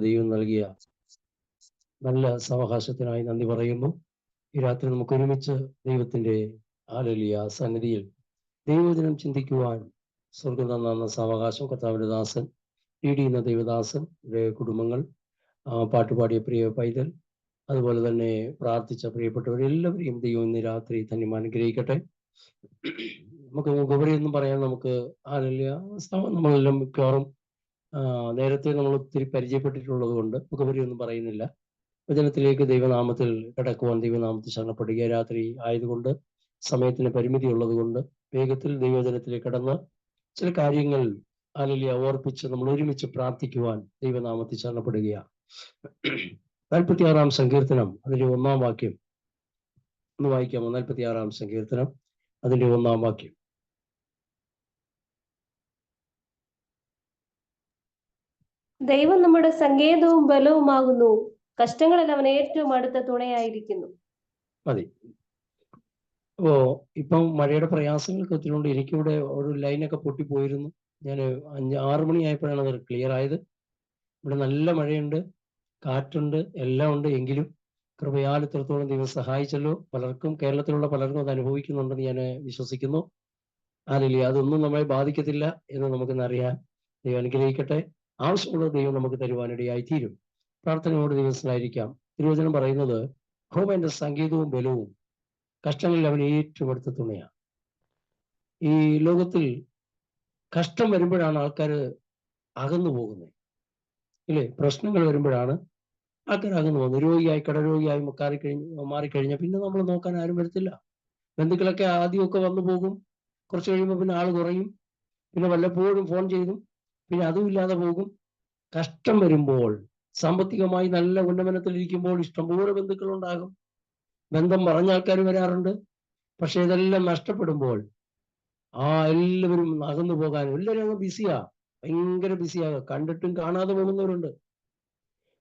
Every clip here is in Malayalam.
ദൈവം നൽകിയ നല്ല സാവകാശത്തിനായി നന്ദി പറയുന്നു. ഈ രാത്രി നമുക്ക് ഒരുമിച്ച് ദൈവത്തിന്റെ ഹല്ലേലൂയ സന്നിധിയിൽ ദൈവവചനം ചിന്തിക്കുവാൻ സ്വർഗം തന്ന സാവകാശം കർത്താവിന്റെ ദാസൻ ചെയ്യുന്ന ദൈവദാസൻ, കുടുംബങ്ങൾ, പാട്ടുപാടിയ പ്രിയ പൈതൽ, അതുപോലെ തന്നെ പ്രാർത്ഥിച്ച പ്രിയപ്പെട്ടവരെല്ലാവരെയും ദൈവം ഇന്ന് രാത്രി തന്നെ അനുഗ്രഹിക്കട്ടെ. നമുക്ക് മുഖവരിയൊന്നും പറയാൻ നമുക്ക് ഹല്ലേലൂയ നമ്മളെല്ലാം മിക്കവാറും നേരത്തെ നമ്മൾ ഒത്തിരി പരിചയപ്പെട്ടിട്ടുള്ളത് കൊണ്ട് മുഖവരിയൊന്നും പറയുന്നില്ല. വചനത്തിലേക്ക് ദൈവനാമത്തിൽ കിടക്കുവാൻ ദൈവനാമത്തിൽ ശരണപ്പെടുക. രാത്രി ആയതുകൊണ്ട് സമയത്തിന് പരിമിതി ഉള്ളത് കൊണ്ട് വേഗത്തിൽ ദൈവവചനത്തിലേക്ക് കടന്ന് ചില കാര്യങ്ങൾ ഹല്ലേലൂയ ഓർപ്പിച്ച് നമ്മൾ ഒരുമിച്ച് പ്രാർത്ഥിക്കുവാൻ ദൈവനാമത്തിൽ ശരണപ്പെടുകയാണ്. 46-ാം സങ്കീർത്തനം അതിന്റെ 1-ാം വാക്യം ഒന്ന് വായിക്കാമോ? 46-ാം സങ്കീർത്തനം അതിന്റെ 1-ാം വാക്യം. ദൈവം നമ്മുടെ സങ്കേതവും ബലവുമാകുന്നു, കഷ്ടങ്ങളിൽ അവൻ ഏറ്റവും അടുത്ത തുണയായിരിക്കുന്നു. മതി. അപ്പോ ഇപ്പം മഴയുടെ പ്രയാസങ്ങൾക്ക് ഒത്തിരി. എനിക്കിവിടെ ഒരു ലൈനൊക്കെ പൊട്ടിപ്പോയിരുന്നു. ഞാൻ 6 മണിയായപ്പോഴാണ് അത് ക്ലിയർ ആയത്. ഇവിടെ നല്ല മഴയുണ്ട്, കാറ്റുണ്ട്, എല്ലാം ഉണ്ട്. എങ്കിലും കൃപയാൽ ഇത്രത്തോളം ദൈവം സഹായിച്ചല്ലോ. പലർക്കും, കേരളത്തിലുള്ള പലർക്കും അത് അനുഭവിക്കുന്നുണ്ടെന്ന് ഞാൻ വിശ്വസിക്കുന്നു. ഹല്ലേലൂയ. അതൊന്നും നമ്മളെ ബാധിക്കത്തില്ല എന്ന് നമുക്കിന്നറിയാം. ദൈവം അനുഗ്രഹിക്കട്ടെ. ആവശ്യമുള്ള ദൈവം നമുക്ക് തരുവാനിടയായി തീരും. പ്രാർത്ഥനയോട് ദിവസമായിരിക്കാം. തിരുവചനം പറയുന്നത് യഹോവ എന്റെ സങ്കേതവും ബലവും, കഷ്ടങ്ങളിൽ അവൻ ഏറ്റവും അടുത്ത തുണയാണ്. ഈ ലോകത്തിൽ കഷ്ടം വരുമ്പോഴാണ് ആൾക്കാർ അകന്നു പോകുന്നത്, ഇല്ലേ? പ്രശ്നങ്ങൾ വരുമ്പോഴാണ് ആൾക്കാർ അകന്നു പോകുന്നത്. രോഗിയായി, കടരോഗിയായി മാറിക്കഴിഞ്ഞാൽ പിന്നെ നമ്മൾ നോക്കാൻ ആരും വരത്തില്ല. ബന്ധുക്കളൊക്കെ ആദ്യമൊക്കെ വന്നു പോകും, കുറച്ച് കഴിയുമ്പോൾ പിന്നെ ആൾ കുറയും, പിന്നെ വല്ലപ്പോഴും ഫോൺ ചെയ്തും പിന്നെ അതുമില്ലാതെ പോകും. കഷ്ടം വരുമ്പോൾ, സാമ്പത്തികമായി നല്ല ഉന്നമനത്തിലിരിക്കുമ്പോൾ ഇഷ്ടംപോലെ ബന്ധുക്കളുണ്ടാകും, ബന്ധം പറഞ്ഞ ആൾക്കാർ വരാറുണ്ട്. പക്ഷെ ഇതെല്ലാം നഷ്ടപ്പെടുമ്പോൾ എല്ലാവരും അകന്നു പോകാനും എല്ലാവരും അങ്ങ് ബിസിയാ, ഭയങ്കര ബിസിയാ. കണ്ടിട്ടും കാണാതെ പോകുന്നവരുണ്ട്.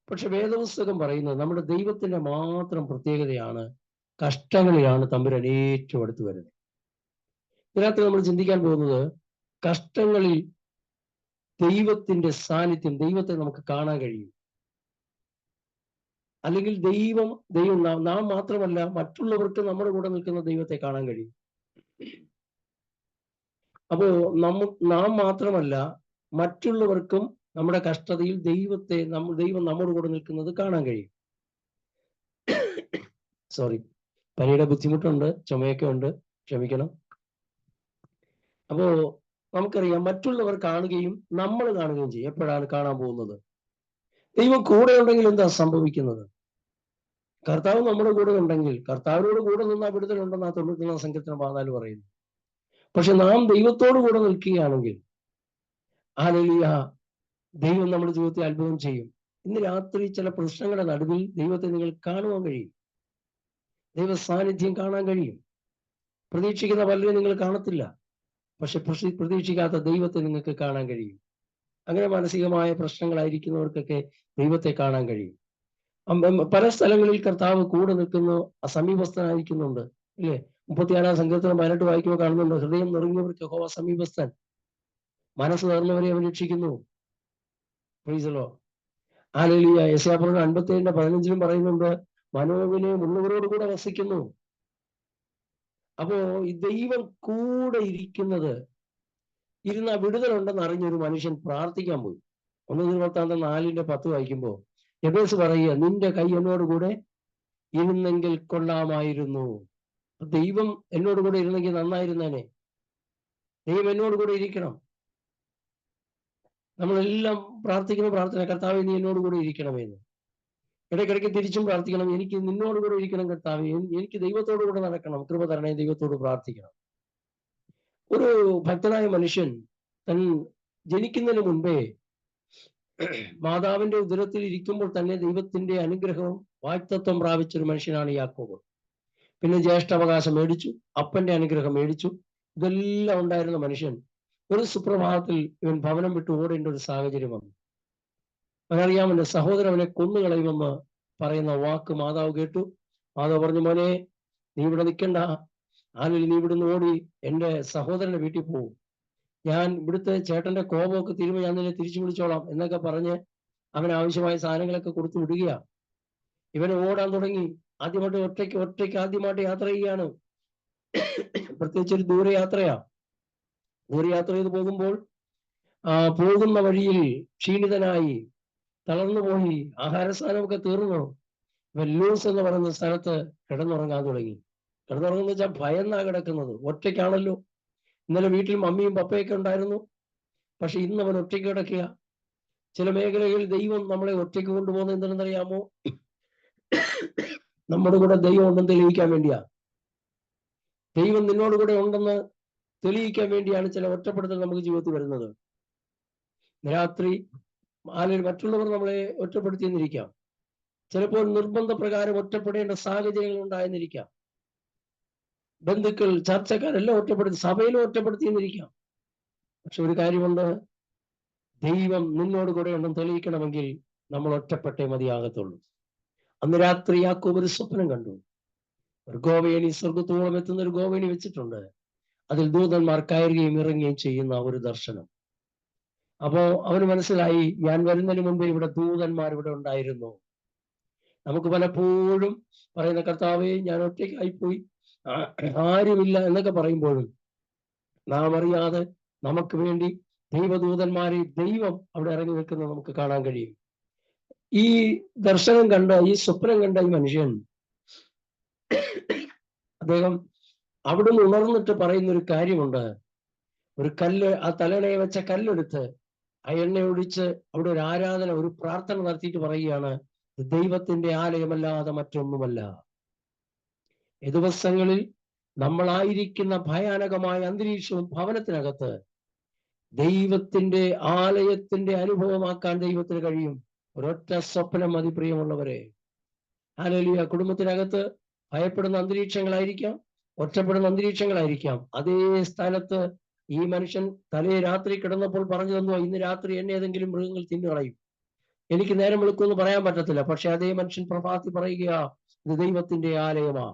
പക്ഷെ വേദപുസ്തകം പറയുന്നത് നമ്മുടെ ദൈവത്തിന്റെ മാത്രം പ്രത്യേകതയാണ് കഷ്ടങ്ങളിലാണ് തമ്പുരാൻ ഏറ്റവും അടുത്ത് വരുന്നത്. ഇതിനകത്ത് നമ്മൾ ചിന്തിക്കാൻ പോകുന്നത് കഷ്ടങ്ങളിൽ ദൈവത്തിന്റെ സാന്നിധ്യം, ദൈവത്തെ നമുക്ക് കാണാൻ കഴിയും. അല്ലെങ്കിൽ ദൈവം നാം മാത്രമല്ല മറ്റുള്ളവർക്ക് നമ്മുടെ കൂടെ നിൽക്കുന്ന ദൈവത്തെ കാണാൻ കഴിയും. അപ്പോ നാം മാത്രമല്ല മറ്റുള്ളവർക്കും നമ്മുടെ കഷ്ടതയിൽ ദൈവം നമ്മുടെ കൂടെ നിൽക്കുന്നത് കാണാൻ കഴിയും. പനിയുടെ ബുദ്ധിമുട്ടുണ്ട്, ചുമയൊക്കെ ഉണ്ട്, ക്ഷമിക്കണം. അപ്പോ നമുക്കറിയാം മറ്റുള്ളവർ കാണുകയും നമ്മൾ കാണുകയും ചെയ്യും. എപ്പോഴാണ് കാണാൻ പോകുന്നത്? ദൈവം കൂടെ ഉണ്ടെങ്കിൽ എന്താ സംഭവിക്കുന്നത്? കർത്താവ് നമ്മുടെ കൂടെ ഉണ്ടെങ്കിൽ, കർത്താവിനോട് കൂടെ നിന്നാൽ വിടുതലുണ്ടെന്ന് 94-ാം സങ്കീർത്തനം 14 പറയുന്നു. പക്ഷെ നാം ദൈവത്തോട് കൂടെ നിൽക്കുകയാണെങ്കിൽ ഹല്ലേലൂയ, ദൈവം നമ്മുടെ ജീവിതത്തിൽ അത്ഭുതം ചെയ്യും. ഇന്ന് രാത്രി ചില പ്രശ്നങ്ങളുടെ നടുവിൽ ദൈവത്തെ നിങ്ങൾ കാണുവാൻ കഴിയും, ദൈവ സാന്നിധ്യം കാണാൻ കഴിയും. പ്രതീക്ഷിക്കുന്ന പലരെയും നിങ്ങൾ കാണത്തില്ല, പക്ഷെ പ്രതീക്ഷിക്കാത്ത ദൈവത്തെ നിങ്ങൾക്ക് കാണാൻ കഴിയും. അങ്ങനെ മാനസികമായ പ്രശ്നങ്ങളായിരിക്കുന്നവർക്കൊക്കെ ദൈവത്തെ കാണാൻ കഴിയും. പല സ്ഥലങ്ങളിൽ കർത്താവ് കൂടെ നിൽക്കുന്നു, സമീപസ്ഥനായിരിക്കുന്നുണ്ട്, ഇല്ലേ? 36-ാം സങ്കീർത്തനം 18 വായിക്കുമ്പോൾ കാണുന്നുണ്ട്, ഹൃദയം നിറഞ്ഞവർക്ക് യഹോവ സമീപസ്ഥൻ, മനസ്സ് നിറഞ്ഞവരെ അവൻ രക്ഷിക്കുന്നു. Price the Lord. ഹല്ലേലൂയ. യെശയ്യാ 57:15 പറയുന്നുണ്ട്, മനോവിനയം ഉള്ളവരോട് കൂടെ വസിക്കുന്നു. അപ്പോ ഈ ദൈവം കൂടെ ഇരുന്ന വിടുതലുണ്ടെന്ന് അറിഞ്ഞൊരു മനുഷ്യൻ പ്രാർത്ഥിക്കാൻ പോയി. 1 Timothy 4:10 വായിക്കുമ്പോ യബേസ് പറയുക, നിന്റെ കൈ എന്നോട് കൂടെ ഇരുന്നെങ്കിൽ കൊള്ളാമായിരുന്നു. ദൈവം എന്നോട് കൂടെ ഇരുന്നെങ്കിൽ നന്നായിരുന്നേനെ. ദൈവം എന്നോട് കൂടെ ഇരിക്കണം. നമ്മളെല്ലാം പ്രാർത്ഥിക്കുന്ന പ്രാർത്ഥന, കർത്താവേ നീ എന്നോട് കൂടെ ഇരിക്കണമെന്ന്. ഇടയ്ക്കിടയ്ക്ക് തിരിച്ചും പ്രാർത്ഥിക്കണം, എനിക്ക് നിന്നോട് കൂടെ ഇരിക്കണം കർത്താവേ, എനിക്ക് ദൈവത്തോടു കൂടെ നടക്കണം, കൃപ തരണേ, ദൈവത്തോട് പ്രാർത്ഥിക്കണം. ഒരു ഭക്തനായ മനുഷ്യൻ തൻ ജനിക്കുന്നതിന് മുൻപേ മാതാവിന്റെ ഉദരത്തിൽ ഇരിക്കുമ്പോൾ തന്നെ ദൈവത്തിന്റെ അനുഗ്രഹവും വാഗ്ദത്തം പ്രാപിച്ചൊരു മനുഷ്യനാണ് യാക്കോബ്. പിന്നെ ജ്യേഷ്ഠാവകാശം മേടിച്ചു, അപ്പന്റെ അനുഗ്രഹം മേടിച്ചു, ഇതെല്ലാം ഉണ്ടായിരുന്ന മനുഷ്യൻ ഒരു സുപ്രഭാതത്തിൽ ഇവൻ ഭവനം വിട്ട് ഓടേണ്ട ഒരു സാഹചര്യം വന്നു. അവനറിയാമല്ലോ, സഹോദരൻ അവനെ കൊന്നുകളയുമെന്ന് പറയുന്ന വാക്ക് മാതാവ് കേട്ടു. മാതാവ് പറഞ്ഞു, മോനെ നീ ഇവിടെ നിൽക്കണ്ട, നീ ഇവിടുന്ന് ഓടി എൻ്റെ സഹോദരന്റെ വീട്ടിൽ പോകും, ഞാൻ ഇവിടുത്തെ ചേട്ടന്റെ കോപമൊക്കെ തീരുമ്പോൾ ഞാൻ നിന്നെ തിരിച്ചു വിളിച്ചോളാം എന്നൊക്കെ പറഞ്ഞ് അവന് ആവശ്യമായ സാധനങ്ങളൊക്കെ കൊടുത്തു വിടുക. ഇവന് ഓടാൻ തുടങ്ങി. ആദ്യമായിട്ട് ഒറ്റയ്ക്ക് ആദ്യമായിട്ട് യാത്ര ചെയ്യുകയാണ്. പ്രത്യേകിച്ച് ഒരു ദൂരയാത്രയാ. ദൂരയാത്ര ചെയ്ത് പോകുമ്പോൾ പോകുന്ന വഴിയിൽ ക്ഷീണിതനായി തളർന്നു പോയി, ആഹാരസാധനമൊക്കെ തീർന്നു. വെല്ലൂസ് എന്ന് പറയുന്ന സ്ഥലത്ത് കിടന്നുറങ്ങാൻ തുടങ്ങി. കിടന്നുറങ്ങുന്ന വെച്ചാൽ ഭയന്നാ കിടക്കുന്നത്. ഒറ്റയ്ക്കാണല്ലോ. ഇന്നലെ വീട്ടിൽ മമ്മിയും പപ്പയൊക്കെ ഉണ്ടായിരുന്നു. പക്ഷെ ഇന്ന് അവൻ ഒറ്റയ്ക്ക് കിടക്കുക. ചില മേഖലകളിൽ ദൈവം നമ്മളെ ഒറ്റയ്ക്ക് കൊണ്ടുപോകുന്നത് എന്തെന്നറിയാമോ? നമ്മുടെ കൂടെ ദൈവം ഉണ്ടെന്ന് തെളിയിക്കാൻ വേണ്ടിയാ. ദൈവം നിന്നോട് കൂടെ ഉണ്ടെന്ന് തെളിയിക്കാൻ വേണ്ടിയാണ് ചില ഒറ്റപ്പെടുത്തൽ നമുക്ക് ജീവിതത്തിൽ വരുന്നത്. രാത്രി മറ്റുള്ളവർ നമ്മളെ ഒറ്റപ്പെടുത്തിയെന്നിരിക്കാം. ചിലപ്പോൾ നിർബന്ധ പ്രകാരം ഒറ്റപ്പെടേണ്ട സാഹചര്യങ്ങൾ ഉണ്ടായെന്നിരിക്കാം. ബന്ധുക്കൾ, ചർച്ചക്കാരെല്ലാം ഒറ്റപ്പെടുത്തി, സഭയിലും ഒറ്റപ്പെടുത്തിയെന്നിരിക്കാം. പക്ഷെ ഒരു കാര്യമുണ്ട്, ദൈവം നിന്നോട് കൂടെ ഉണ്ടെന്ന് തെളിയിക്കണമെങ്കിൽ നമ്മൾ ഒറ്റപ്പെട്ടേ മതിയാകത്തുള്ളൂ. അന്ന് രാത്രി യാക്കോബ് ഒരു സ്വപ്നം കണ്ടു. ഒരു ഗോവേണി, സ്വർഗത്തോളം എത്തുന്ന ഒരു ഗോവേണി വെച്ചിട്ടുണ്ട്. അതിൽ ദൂതന്മാർ കയറുകയും ഇറങ്ങുകയും ചെയ്യുന്ന ഒരു ദർശനം. അപ്പോ അവന് മനസ്സിലായി, ഞാൻ വരുന്നതിന് മുമ്പ് ഇവിടെ ദൂതന്മാർ ഇവിടെ ഉണ്ടായിരുന്നു. നമുക്ക് പലപ്പോഴും പറയുന്ന, കർത്താവേ ഞാൻ ഒറ്റയ്ക്കായിപ്പോയി, ആരുമില്ല എന്നൊക്കെ പറയുമ്പോഴും നാം അറിയാതെ നമുക്ക് വേണ്ടി ദൈവദൂതന്മാരെ ദൈവം അവിടെ ഇറങ്ങി നിൽക്കുന്നത് നമുക്ക് കാണാൻ കഴിയും. ഈ ദർശനം കണ്ട, ഈ സ്വപ്നം കണ്ട ഈ മനുഷ്യൻ, അദ്ദേഹം അവിടുന്ന് ഉണർന്നിട്ട് പറയുന്ന ഒരു കാര്യമുണ്ട്. ഒരു കല്ല്, ആ തലണയെ വെച്ച കല്ലെടുത്ത് ആ എണ്ണ ഒഴിച്ച് അവിടെ ഒരു ആരാധന, ഒരു പ്രാർത്ഥന നടത്തിയിട്ട് പറയുകയാണ്, ദൈവത്തിന്റെ ആലയമല്ലാതെ മറ്റൊന്നുമല്ല. ഈ ദിവസങ്ങളിൽ നമ്മളായിരിക്കുന്ന ഭയാനകമായ അന്തരീക്ഷവും ഭവനത്തിനകത്ത് ദൈവത്തിന്റെ ആലയത്തിന്റെ അനുഭവമാക്കാൻ ദൈവത്തിന് കഴിയും. ഒരൊറ്റ സ്വപ്നം മതി പ്രിയമുള്ളവരെ. ഹല്ലേലൂയ. കുടുംബത്തിനകത്ത് ഭയപ്പെടുന്ന അന്തരീക്ഷങ്ങളായിരിക്കാം, ഒറ്റപ്പെടുന്ന അന്തരീക്ഷങ്ങളായിരിക്കാം. അതേ സ്ഥലത്ത് ഈ മനുഷ്യൻ തലേ രാത്രി കിടന്നപ്പോൾ പറഞ്ഞു തന്നു, ഇന്ന് രാത്രി എന്നെ ഏതെങ്കിലും മൃഗങ്ങൾ തിന്നുകളയും, എനിക്ക് നേരം വിളിക്കുമെന്ന് പറയാൻ പറ്റത്തില്ല. പക്ഷെ അതേ മനുഷ്യൻ പ്രഭാതി പറയുക, ഇത് ദൈവത്തിന്റെ ആലയമാ.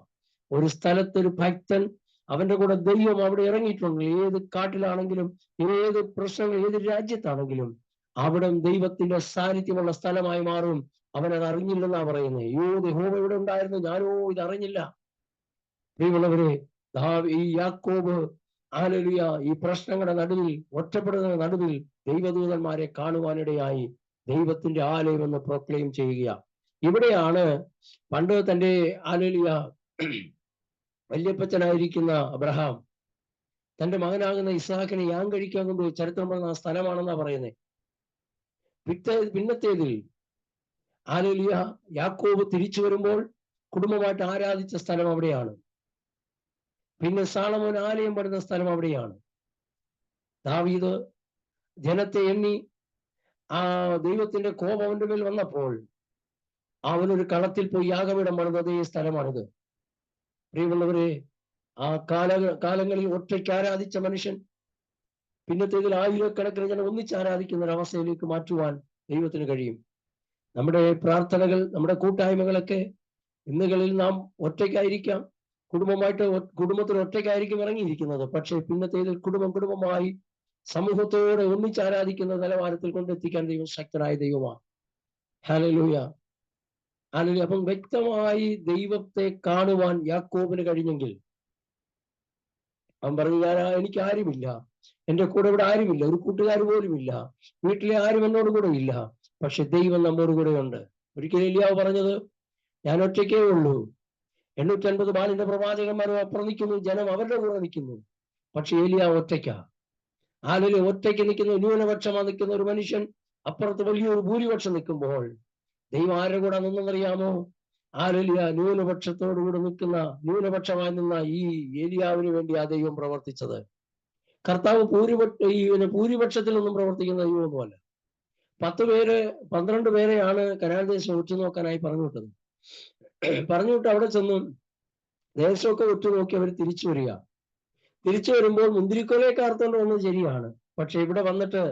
ഒരു സ്ഥലത്തൊരു ഭക്തൻ, അവന്റെ കൂടെ ദൈവം അവിടെ ഇറങ്ങിയിട്ടുണ്ട്. ഏത് കാട്ടിലാണെങ്കിലും, ഏത് പ്രശ്നങ്ങൾ, ഏത് രാജ്യത്താണെങ്കിലും അവിടെ ദൈവത്തിന്റെ സാന്നിധ്യമുള്ള സ്ഥലമായി മാറും. അവനത് അറിഞ്ഞില്ലെന്നാ പറയുന്നത്. യഹോവ ഇവിടെ ഉണ്ടായിരുന്നു, ഞാനോ ഇത് അറിഞ്ഞില്ല. പ്രിയമുള്ളവരെ, ഈ യാക്കോബ്, ഹല്ലേലൂയ, ഈ പ്രശ്നങ്ങളുടെ നടുവിൽ, ഒറ്റപ്പെടുന്ന നടുവിൽ ദൈവദൂതന്മാരെ കാണുവാനിടയായി ദൈവത്തിന്റെ ആലയം എന്ന് പ്രൊക്ലെയിം ചെയ്യുക. ഇവിടെയാണ് പണ്ട് തന്റെ, ഹല്ലേലൂയ, വല്യപ്പച്ചനായിരിക്കുന്ന അബ്രഹാം തന്റെ മകനാകുന്ന ഇസ്ഹാക്കിനെ യാഗം കഴിക്കാൻ കൊണ്ടുപോയി ചരിത്രം പറഞ്ഞ സ്ഥലമാണെന്നാ പറയുന്നത്. പിന്നത്തേതിൽ, ഹല്ലേലൂയ, യാക്കോബ് തിരിച്ചു വരുമ്പോൾ കുടുംബമായിട്ട് ആരാധിച്ച സ്ഥലം അവിടെയാണ്. പിന്നെ സാളമോൻ ആലയം പണിത സ്ഥലം അവിടെയാണ്. ദാവീദ് ജനത്തെ എണ്ണി ദൈവത്തിന്റെ കോപം അവന്റെ മേൽ വന്നപ്പോൾ അവനൊരു കളത്തിൽ പോയി യാഗപീഠം പണിത അതേ സ്ഥലമാണിത്. പ്രിയമുള്ളവരെ, ആ കാലങ്ങളിൽ ഒറ്റയ്ക്ക് ആരാധിച്ച മനുഷ്യൻ പിന്നത്തേതിൽ ആയിരക്കണക്കിന് ജനം ഒന്നിച്ച് ആരാധിക്കുന്ന ഒരു അവസ്ഥയിലേക്ക് മാറ്റുവാൻ ദൈവത്തിന് കഴിയും. നമ്മുടെ പ്രാർത്ഥനകൾ, നമ്മുടെ കൂട്ടായ്മകളൊക്കെ ഇന്നുകളിൽ നാം ഒറ്റയ്ക്കായിരിക്കാം, കുടുംബത്തിൽ ഒറ്റയ്ക്കായിരിക്കും ഇറങ്ങിയിരിക്കുന്നത്. പക്ഷെ പിന്നത്തേതിൽ കുടുംബമായി സമൂഹത്തോടെ ഒന്നിച്ച് ആരാധിക്കുന്ന നിലവാരത്തിൽ കൊണ്ടെത്തിക്കാൻ ദൈവം ശക്തനായ ദൈവമാണ്. Hallelujah, hallelujah. അപ്പം വ്യക്തമായി ദൈവത്തെ കാണുവാൻ യാക്കോബിന് കഴിഞ്ഞെങ്കിൽ അവൻ പറഞ്ഞു, എനിക്ക് ആരുമില്ല, എന്റെ കൂടെ ഇവിടെ ആരുമില്ല, ഒരു കൂട്ടുകാർ പോലും ഇല്ല, വീട്ടിലെ ആരും എന്നോട് കൂടെ ഇല്ല, പക്ഷെ ദൈവം നമ്മോട് കൂടെ ഉണ്ട്. ഒരിക്കലും എലിയാവ് പറഞ്ഞത്, ഞാൻ ഒറ്റയ്ക്കേ ഉള്ളൂ, 850 ബാലിന്റെ പ്രവാചകന്മാരും അപ്പുറം നിൽക്കുന്നു, ജനം അവരുടെ കൂടെ നിൽക്കുന്നു, പക്ഷെ ഏലിയാവ് ഒറ്റയ്ക്കാ. ആളിൽ ഒറ്റയ്ക്ക് നിൽക്കുന്ന, ന്യൂനപക്ഷമായി നിൽക്കുന്ന ഒരു മനുഷ്യൻ അപ്പുറത്ത് വലിയൊരു ഭൂരിപക്ഷം നിൽക്കുമ്പോൾ ദൈവം ആരുടെ കൂടെ നിന്നെന്നറിയാമോ? ഹല്ലേലൂയ, ന്യൂനപക്ഷത്തോടുകൂടി നിൽക്കുന്ന, ന്യൂനപക്ഷമായി നിന്ന ഈ ഏലിയാവിന് വേണ്ടി ആ ദൈവം പ്രവർത്തിച്ചത്. കർത്താവ് ഭൂരിപക്ഷത്തിലൊന്നും പ്രവർത്തിക്കുന്ന ദൈവമൊന്നുമല്ല. 12 പേരെയാണ് കനാൻ ദേശം ഉറ്റുനോക്കാനായി പറഞ്ഞു വിട്ടത്. പറഞ്ഞു വിട്ട് അവിടെ ചെന്നു ദേശമൊക്കെ ഉറ്റുനോക്കി അവർ തിരിച്ചു വരിക. തിരിച്ചു വരുമ്പോൾ മുന്തിരിക്കൊലയെ കാർത്തോണ്ട് വന്നത് ശരിയാണ്, പക്ഷെ ഇവിടെ വന്നിട്ട്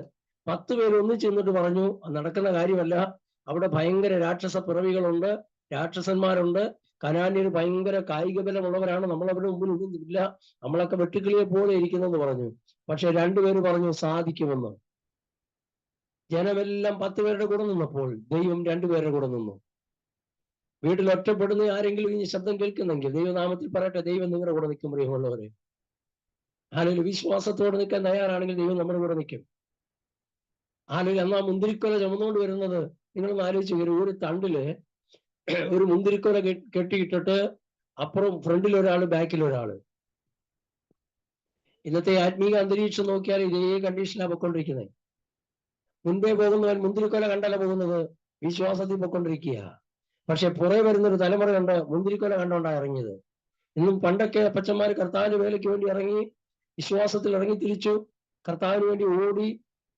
10 പേര് ഒന്നിച്ച് ചെന്നിട്ട് പറഞ്ഞു, നടക്കുന്ന കാര്യമല്ല, അവിടെ ഭയങ്കര രാക്ഷസ പിറവികളുണ്ട്, രാക്ഷസന്മാരുണ്ട്, കനാന്യന് ഭയങ്കര കായിക ബലമുള്ളവരാണ്, നമ്മളവിടെ മുമ്പിൽ ഒന്നുമില്ല, നമ്മളൊക്കെ വെട്ടുക്കിളിയെ പോലെ ഇരിക്കുന്നെന്ന് പറഞ്ഞു. പക്ഷെ 2 പേര് പറഞ്ഞു സാധിക്കുമെന്ന്. ജനമെല്ലാം 10 പേരുടെ കൂടെ നിന്നപ്പോൾ ദൈവം 2 പേരുടെ കൂടെ നിന്നു. വീട്ടിൽ ഒറ്റപ്പെടുന്ന ആരെങ്കിലും ഈ ശബ്ദം കേൾക്കുന്നെങ്കിൽ ദൈവനാമത്തിൽ പറയട്ടെ, ദൈവം നിങ്ങളുടെ കൂടെ നിൽക്കും. പ്രിയമുള്ളവരെ, അല്ലെങ്കിൽ വിശ്വാസത്തോടെ നിൽക്കാൻ തയ്യാറാണെങ്കിൽ ദൈവം നമ്മുടെ കൂടെ നിൽക്കും. അല്ലെങ്കിൽ അന്ന് ആ മുന്തിരിക്കൊല ചുമന്നുകൊണ്ട് വരുന്നത് നിങ്ങളൊന്ന് ആലോചിച്ച് വരും. ഒരു തണ്ടില് ഒരു മുന്തിരിക്കൊല കെട്ടിയിട്ടിട്ട് അപ്പുറം ഫ്രണ്ടിൽ ഒരാള്, ബാക്കിൽ ഒരാള്. ഇന്നത്തെ ആത്മീക അന്തരീക്ഷം നോക്കിയാൽ ഇതേ കണ്ടീഷനാണ് പൊയ്ക്കൊണ്ടിരിക്കുന്നത്. മുൻപേ പോകുന്നവൻ മുന്തിരിക്കൊല കണ്ടല്ല പോകുന്നത്, വിശ്വാസത്തിൽ പൊയ്ക്കൊണ്ടിരിക്കുക. പക്ഷെ പുറകെ വരുന്നൊരു തലമുറ കണ്ട് മുന്തിരിക്കൊല കണ്ടോണ്ടാണ് ഇറങ്ങിയത്. ഇന്നും പണ്ടൊക്കെ അപ്പച്ചന്മാർ കർത്താവിന്റെ വേലയ്ക്ക് വേണ്ടി ഇറങ്ങി, വിശ്വാസത്തിൽ ഇറങ്ങി തിരിച്ചു, കർത്താവിന് വേണ്ടി ഓടി,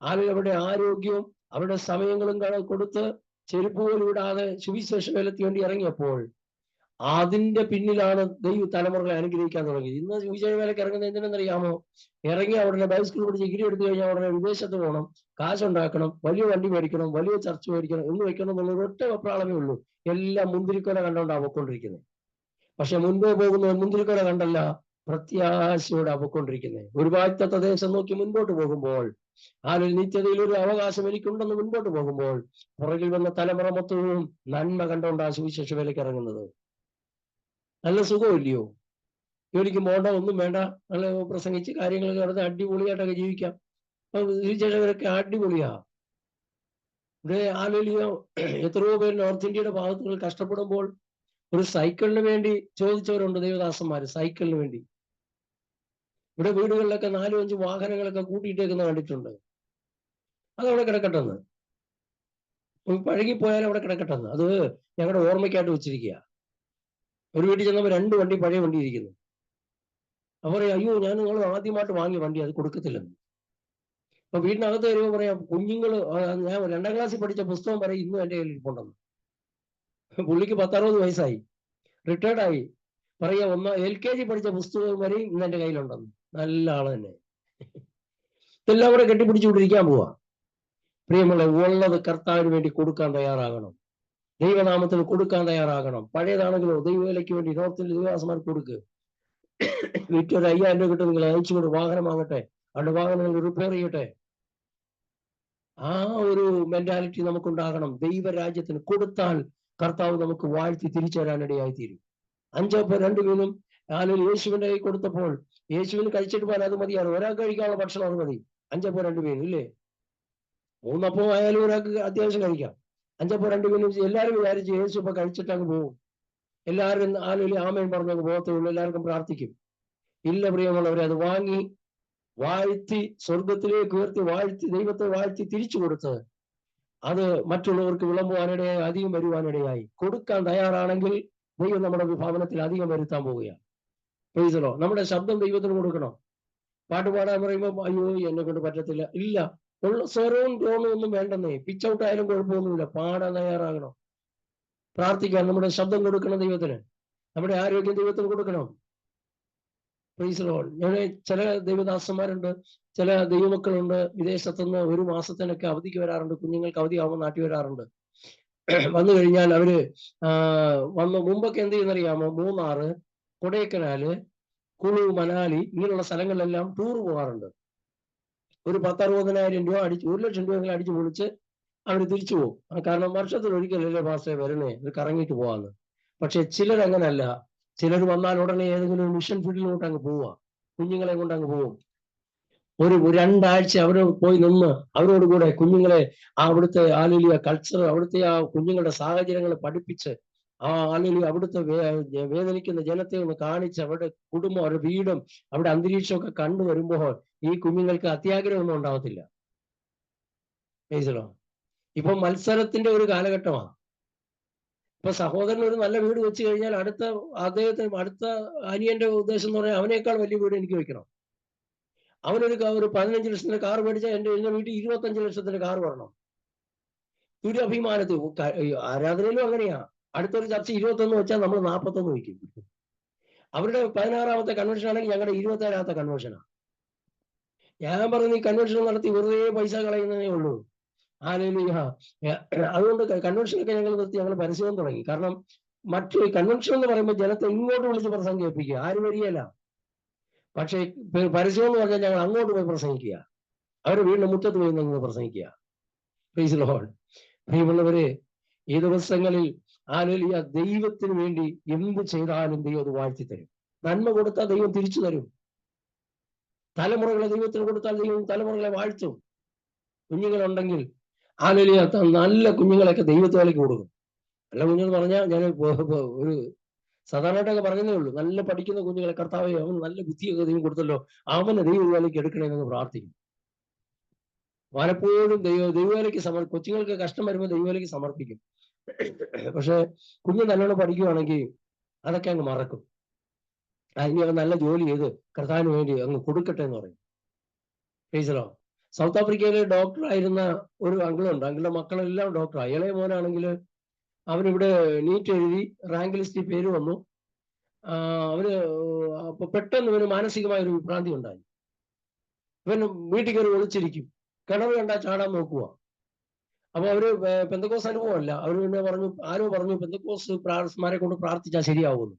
അവരുടെ ആരോഗ്യവും അവരുടെ സമയങ്ങളും കൊടുത്ത് ചെരുപ്പ് പോലും ഇടാതെ സുവിശേഷ വേലയ്ക്ക് വേണ്ടി ഇറങ്ങിയപ്പോൾ അതിന്റെ പിന്നിലാണ് ദൈവ തലമുറകളെ അനുഗ്രഹിക്കാൻ തുടങ്ങിയത്. ഇന്ന് സുവിശേഷ വേലയ്ക്ക് ഇറങ്ങുന്നത് എന്തിനെന്നറിയാമോ? ഇറങ്ങി ഉടനെ ബൈസ്കിൾ പിടിച്ച് ഡിഗ്രി എടുത്തു കഴിഞ്ഞാൽ ഉടനെ വിദേശത്ത് പോകണം, കാശുണ്ടാക്കണം, വലിയ വണ്ടി മേടിക്കണം, വലിയ ചർച്ച മേടിക്കണം എന്ന് വെക്കണം എന്നുള്ള ഒറ്റ വെപ്രാളമേ ഉള്ളൂ. എല്ലാം മുന്തിരിക്കൊല കണ്ടോണ്ടാണ് പൊയ്ക്കൊണ്ടിരിക്കുന്നത്. പക്ഷെ മുൻപേ പോകുന്നവൻ മുന്തിരിക്കൊല കണ്ടല്ല, പ്രത്യാശയോടെ പൊയ്ക്കൊണ്ടിരിക്കുന്നത്. ഒരു വാഗ്ദത്ത ദേശം നോക്കി മുൻപോട്ട് പോകുമ്പോൾ, ആ ഒരു നിത്യതയിൽ ഒരു അവകാശം എനിക്കുണ്ടെന്ന് മുൻപോട്ട് പോകുമ്പോൾ, പുറകിൽ വന്ന തലമുറ മൊത്തവും നന്മ കണ്ടോണ്ടാണ് സുവിശേഷ വേലയ്ക്ക് ഇറങ്ങുന്നത്. നല്ല സുഖമില്ലയോ? ജോലിക്ക് പോകണ്ട, ഒന്നും വേണ്ട, നല്ല പ്രസംഗിച്ച് കാര്യങ്ങളൊക്കെ നടന്ന് അടിപൊളിയായിട്ടൊക്കെ ജീവിക്കാം. സുവിശേഷകരൊക്കെ അടിപൊളിയാ. ഇവിടെ ആലോചിക്കുക, എത്രയോ പേര് നോർത്ത് ഇന്ത്യയുടെ ഭാഗത്തുകൾ കഷ്ടപ്പെടുമ്പോൾ ഒരു സൈക്കിളിന് വേണ്ടി ചോദിച്ചവരുണ്ട്, ദൈവദാസന്മാര് സൈക്കിളിന് വേണ്ടി. ഇവിടെ വീടുകളിലൊക്കെ 4-5 വാഹനങ്ങളൊക്കെ കൂട്ടിയിട്ടേക്കുന്ന കണ്ടിട്ടുണ്ട്. അതവിടെ കിടക്കട്ടെന്ന്, പഴകിപ്പോയാലും അവിടെ കിടക്കട്ടെന്ന്. അത് ഞങ്ങളുടെ ഓർമ്മയ്ക്കായിട്ട് വെച്ചിരിക്കുക. ഒരു വീട്ടിൽ ചെന്നപ്പോൾ 2 വണ്ടി, പഴയ വണ്ടി ഇരിക്കുന്നു. അവർ പറയും, അയ്യോ ഞാൻ നിങ്ങൾ ആദ്യമായിട്ട് വാങ്ങിയ വണ്ടി, അത് കൊടുക്കത്തില്ലെന്ന്. അപ്പൊ വീടിനകത്ത് വരുമ്പോൾ പറയാം, കുഞ്ഞുങ്ങൾ, ഞാൻ 2ാം ക്ലാസ്സിൽ പഠിച്ച പുസ്തകം പറയും ഇന്നും എൻ്റെ കയ്യിൽ ഇരിപ്പുണ്ടെന്ന്. പുള്ളിക്ക് 10-60 വയസ്സായി, റിട്ടയർഡായി. പറയാ, LKG പഠിച്ച പുസ്തകം വരെയും ഇന്ന് എൻ്റെ കയ്യിലുണ്ടെന്ന്. നല്ല ആള് തന്നെ. ഇതെല്ലാം കൂടെ കെട്ടിപ്പിടിച്ചുകൊണ്ടിരിക്കാൻ പോവാ. പ്രിയമുള്ള, ഉള്ളത് കർത്താവിന് വേണ്ടി കൊടുക്കാൻ തയ്യാറാകണം. ദൈവനാമത്തിന് കൊടുക്കാൻ തയ്യാറാകണം. പഴയതാണെങ്കിലോ ദൈവവേലയ്ക്ക് വേണ്ടി നോർത്തിൽ ദൈവദാസന്മാർക്ക് കൊടുക്കുക. വീട്ടിൽ 5000 രൂപ കിട്ടും, നിങ്ങൾ അയച്ചുകൊണ്ട് വാഹനം വാങ്ങട്ടെ, അവരുടെ വാഹനങ്ങൾ റിപ്പയർ ചെയ്യട്ടെ. ആ ഒരു മെന്റാലിറ്റി നമുക്കുണ്ടാകണം. ദൈവരാജ്യത്തിന് കൊടുത്താൽ കർത്താവ് നമുക്ക് വാഴ്ത്തി തിരിച്ചു തരാനിടയായി തീരും. 5 മീനും യേശുവിന്റെ കൈ കൊടുത്തപ്പോൾ യേശുവിന് കഴിച്ചിട്ട് പോകാൻ അത് മതിയാണ്. ഒരാൾക്ക് കഴിക്കാനുള്ള ഭക്ഷണം അത് മതി. 5 മീനും ഇല്ലേ? 3 അപ്പം ആയാലും ഒരാൾക്ക് അത്യാവശ്യം കഴിക്കാം. 5 മീനും എല്ലാവരും വിചാരിച്ച് യേശു ഇപ്പൊ കഴിച്ചിട്ട് അങ്ങ് പോകും, എല്ലാവരും ആമേൻ പറഞ്ഞങ്ങ് പോകത്തേ ഉള്ളൂ, എല്ലാവർക്കും പ്രാർത്ഥിക്കും. ഇല്ല പ്രിയമുള്ളവരെ, അത് വാങ്ങി വാഴ്ത്തി സ്വർഗത്തിലേക്ക് ഉയർത്തി വാഴ്ത്തി ദൈവത്തെ വാഴ്ത്തി തിരിച്ചു കൊടുത്ത് അത് മറ്റുള്ളവർക്ക് വിളമ്പുവാനിടയായി, അധികം വരുവാനിടയായി. കൊടുക്കാൻ തയ്യാറാണെങ്കിൽ ദൈവം നമ്മുടെ ഭവനത്തിൽ അധികം വരുത്താൻ പോവുകയാണ്. Price the Lord. നമ്മുടെ ശബ്ദം ദൈവത്തിന് കൊടുക്കണം. പാട്ട് പാടാൻ പറയുമ്പോൾ അയ്യോ എന്നെ കൊണ്ട് പറ്റത്തില്ല, ഇല്ല, ഉള്ള സ്വരവും ടോണും ഒന്നും വേണ്ടെന്നേ. പിച്ച് ഔട്ട് ആയാലും കുഴപ്പമൊന്നുമില്ല, പാടാൻ തയ്യാറാകണം. പ്രാർത്ഥിക്കാൻ നമ്മുടെ ശബ്ദം കൊടുക്കണം ദൈവത്തിന്, നമ്മുടെ ആരോഗ്യം ദൈവത്തിന് കൊടുക്കണം. Price the Lord. ഞാൻ ചില ദൈവദാസന്മാരുണ്ട്, ചില ദൈവമക്കളുണ്ട്, വിദേശത്തുനിന്ന് 1 മാസത്തിനൊക്കെ അവധിക്ക് വരാറുണ്ട്. കുഞ്ഞുങ്ങൾക്ക് അവധിയാവുമ്പോൾ നാട്ടിൽ വരാറുണ്ട്. വന്നു കഴിഞ്ഞാൽ അവര് വന്ന് മുമ്പൊക്കെ എന്ത് ചെയ്യുന്നറിയാമോ? മൂന്നാറ്, കൊടൈക്കനാല്, കുളു, മനാലി ഇങ്ങനെയുള്ള സ്ഥലങ്ങളിലെല്ലാം ടൂർ പോകാറുണ്ട്. ഒരു 10-60,000 രൂപ അടിച്ച് 1 ലക്ഷം രൂപയെങ്കിലും അടിച്ചു പൊളിച്ച് അവർ തിരിച്ചു പോകും. കാരണം വർഷത്തിൽ ഒരിക്കലല്ലേ പാസ്റ്റേ വരണേ, ഇത് കറങ്ങിയിട്ട് പോവാന്ന്. പക്ഷെ ചിലരങ്ങനല്ല. ചിലർ വന്നാൽ ഉടനെ ഏതെങ്കിലും ഒരു മിഷൻ ഫീൽഡിലോട്ട് അങ്ങ് പോവുക, കുഞ്ഞുങ്ങളെ കൊണ്ട് അങ്ങ് പോവും. ഒരു 2 ആഴ്ച അവർ പോയി നിന്ന് അവരോട് കൂടെ കുഞ്ഞുങ്ങളെ അവിടുത്തെ കൾച്ചർ, അവിടുത്തെ ആ കുഞ്ഞുങ്ങളുടെ സാഹചര്യങ്ങൾ പഠിപ്പിച്ച് അവിടുത്തെ വേദനിക്കുന്ന ജനത്തെ ഒന്ന് കാണിച്ച് അവരുടെ കുടുംബം, അവരുടെ വീടും അവിടെ അന്തരീക്ഷമൊക്കെ കണ്ടുവരുമ്പോൾ ഈ കുഞ്ഞുങ്ങൾക്ക് അത്യാഗ്രഹമൊന്നും ഉണ്ടാവത്തില്ല. ഇപ്പൊ മത്സരത്തിന്റെ ഒരു കാലഘട്ടമാണ്. ഇപ്പൊ സഹോദരൻ ഒരു നല്ല വീട് വെച്ച് കഴിഞ്ഞാൽ അടുത്ത അനിയന്റെ ഉദ്ദേശം എന്ന് പറഞ്ഞാൽ അവനേക്കാൾ വലിയ വീട് എനിക്ക് വെക്കണം. അവനൊരു 15 ലക്ഷത്തിന്റെ കാർ മേടിച്ചാൽ എന്റെ വീട്ടിൽ 25 ലക്ഷത്തിന്റെ കാർ വരണം. ഒരു അഭിമാനത്തിൽ ആരാധനയിലും അങ്ങനെയാ. അടുത്തൊരു ചർച്ച 21 വെച്ചാൽ നമ്മൾ 41 വയ്ക്കും. അവരുടെ 16ാമത്തെ കൺവെൻഷൻ ആണെങ്കിൽ ഞങ്ങളുടെ 27ാമത്തെ കൺവെൻഷനാണ്. ഞാൻ പറഞ്ഞു, ഈ കൺവെൻഷൻ നടത്തി വെറുതെ പൈസ കളയുന്നതേ ഉള്ളൂ. അതുകൊണ്ട് കൺവെൻഷനൊക്കെ ഞങ്ങൾ നിർത്തി, ഞങ്ങൾ പരസ്യം തുടങ്ങി. കാരണം മറ്റു കൺവെൻഷൻ എന്ന് പറയുമ്പോൾ ജനത്തെ ഇങ്ങോട്ട് വിളിച്ച് പ്രസംഗിപ്പിക്കുക, ആരും വരികയല്ല. പക്ഷേ പരസ്യം എന്ന് പറഞ്ഞാൽ ഞങ്ങൾ അങ്ങോട്ട് പോയി പ്രസംഗിക്കുക, അവരുടെ വീടിന്റെ മുറ്റത്ത് പോയി നിന്ന് പ്രസംഗിക്കുക. Price the Lord. പ്രിയമുള്ളവരെ, ഈ ദിവസങ്ങളിൽ ഹല്ലേലൂയ ദൈവത്തിന് വേണ്ടി എന്ത് ചെയ്താലും ദൈവം അത് വാഴ്ത്തി തരും. നന്മ കൊടുത്താൽ ദൈവം തിരിച്ചു തരും. തലമുറകളെ ദൈവത്തിന് കൊടുത്താൽ ദൈവം തലമുറകളെ വാഴ്ത്തും. കുഞ്ഞുങ്ങളുണ്ടെങ്കിൽ ഹല്ലേലൂയ നല്ല കുഞ്ഞുങ്ങളെയൊക്കെ ദൈവത്തിലേക്ക് കൊടുക്കും. നല്ല കുഞ്ഞുങ്ങൾ പറഞ്ഞാൽ ഞാൻ ഒരു സാധാരണയായിട്ടൊക്കെ പറയുന്നേ ഉള്ളൂ. നല്ല പഠിക്കുന്ന കുഞ്ഞുങ്ങളെ കർത്താവേ അവൻ നല്ല ബുദ്ധിയൊക്കെ ദൈവം കൊടുത്തല്ലോ, അവനെ ദൈവത്തിലേക്ക് എടുക്കണമെന്ന് പ്രാർത്ഥിക്കും. പലപ്പോഴും ദൈവവേലയ്ക്ക് കൊച്ചുങ്ങൾക്ക് കഷ്ടം വരുമ്പോൾ ദൈവവേലയ്ക്ക് സമർപ്പിക്കും. പക്ഷെ കുഞ്ഞ് നല്ലോണം പഠിക്കുവാണെങ്കിൽ അതൊക്കെ അങ്ങ് മറക്കും. ഇനി അവൻ നല്ല ജോലി ചെയ്ത് കർത്താവിന് വേണ്ടി അങ്ങ് കൊടുക്കട്ടെ എന്ന് പറയും. Price the Lord. സൗത്ത് ആഫ്രിക്കയിലെ ഡോക്ടർ ആയിരുന്ന ഒരു അങ്കിളുണ്ട്. അങ്കിളുടെ മക്കളെല്ലാം ഡോക്ടറാണ്. ഇളയ മോനാണെങ്കിൽ അവനിവിടെ നീറ്റ് എഴുതി റാങ്ക് ലിസ്റ്റിൽ പേര് വന്നു. അവന് അപ്പൊ പെട്ടെന്ന് ഇവന് മാനസികമായ ഒരു വിഭ്രാന്തി ഉണ്ടായി. ഇവൻ വീട്ടിൽ കയറി ഒളിച്ചിരിക്കും. കിണർ കണ്ടാൽ ചാടാൻ നോക്കുക. അപ്പൊ അവര് പെന്തക്കോസ് അനുഭവമല്ല. അവര് പിന്നെ ആരോ പറഞ്ഞു പെന്തക്കോസ് മാരെ കൊണ്ട് പ്രാർത്ഥിച്ചാൽ ശരിയാവുന്നു.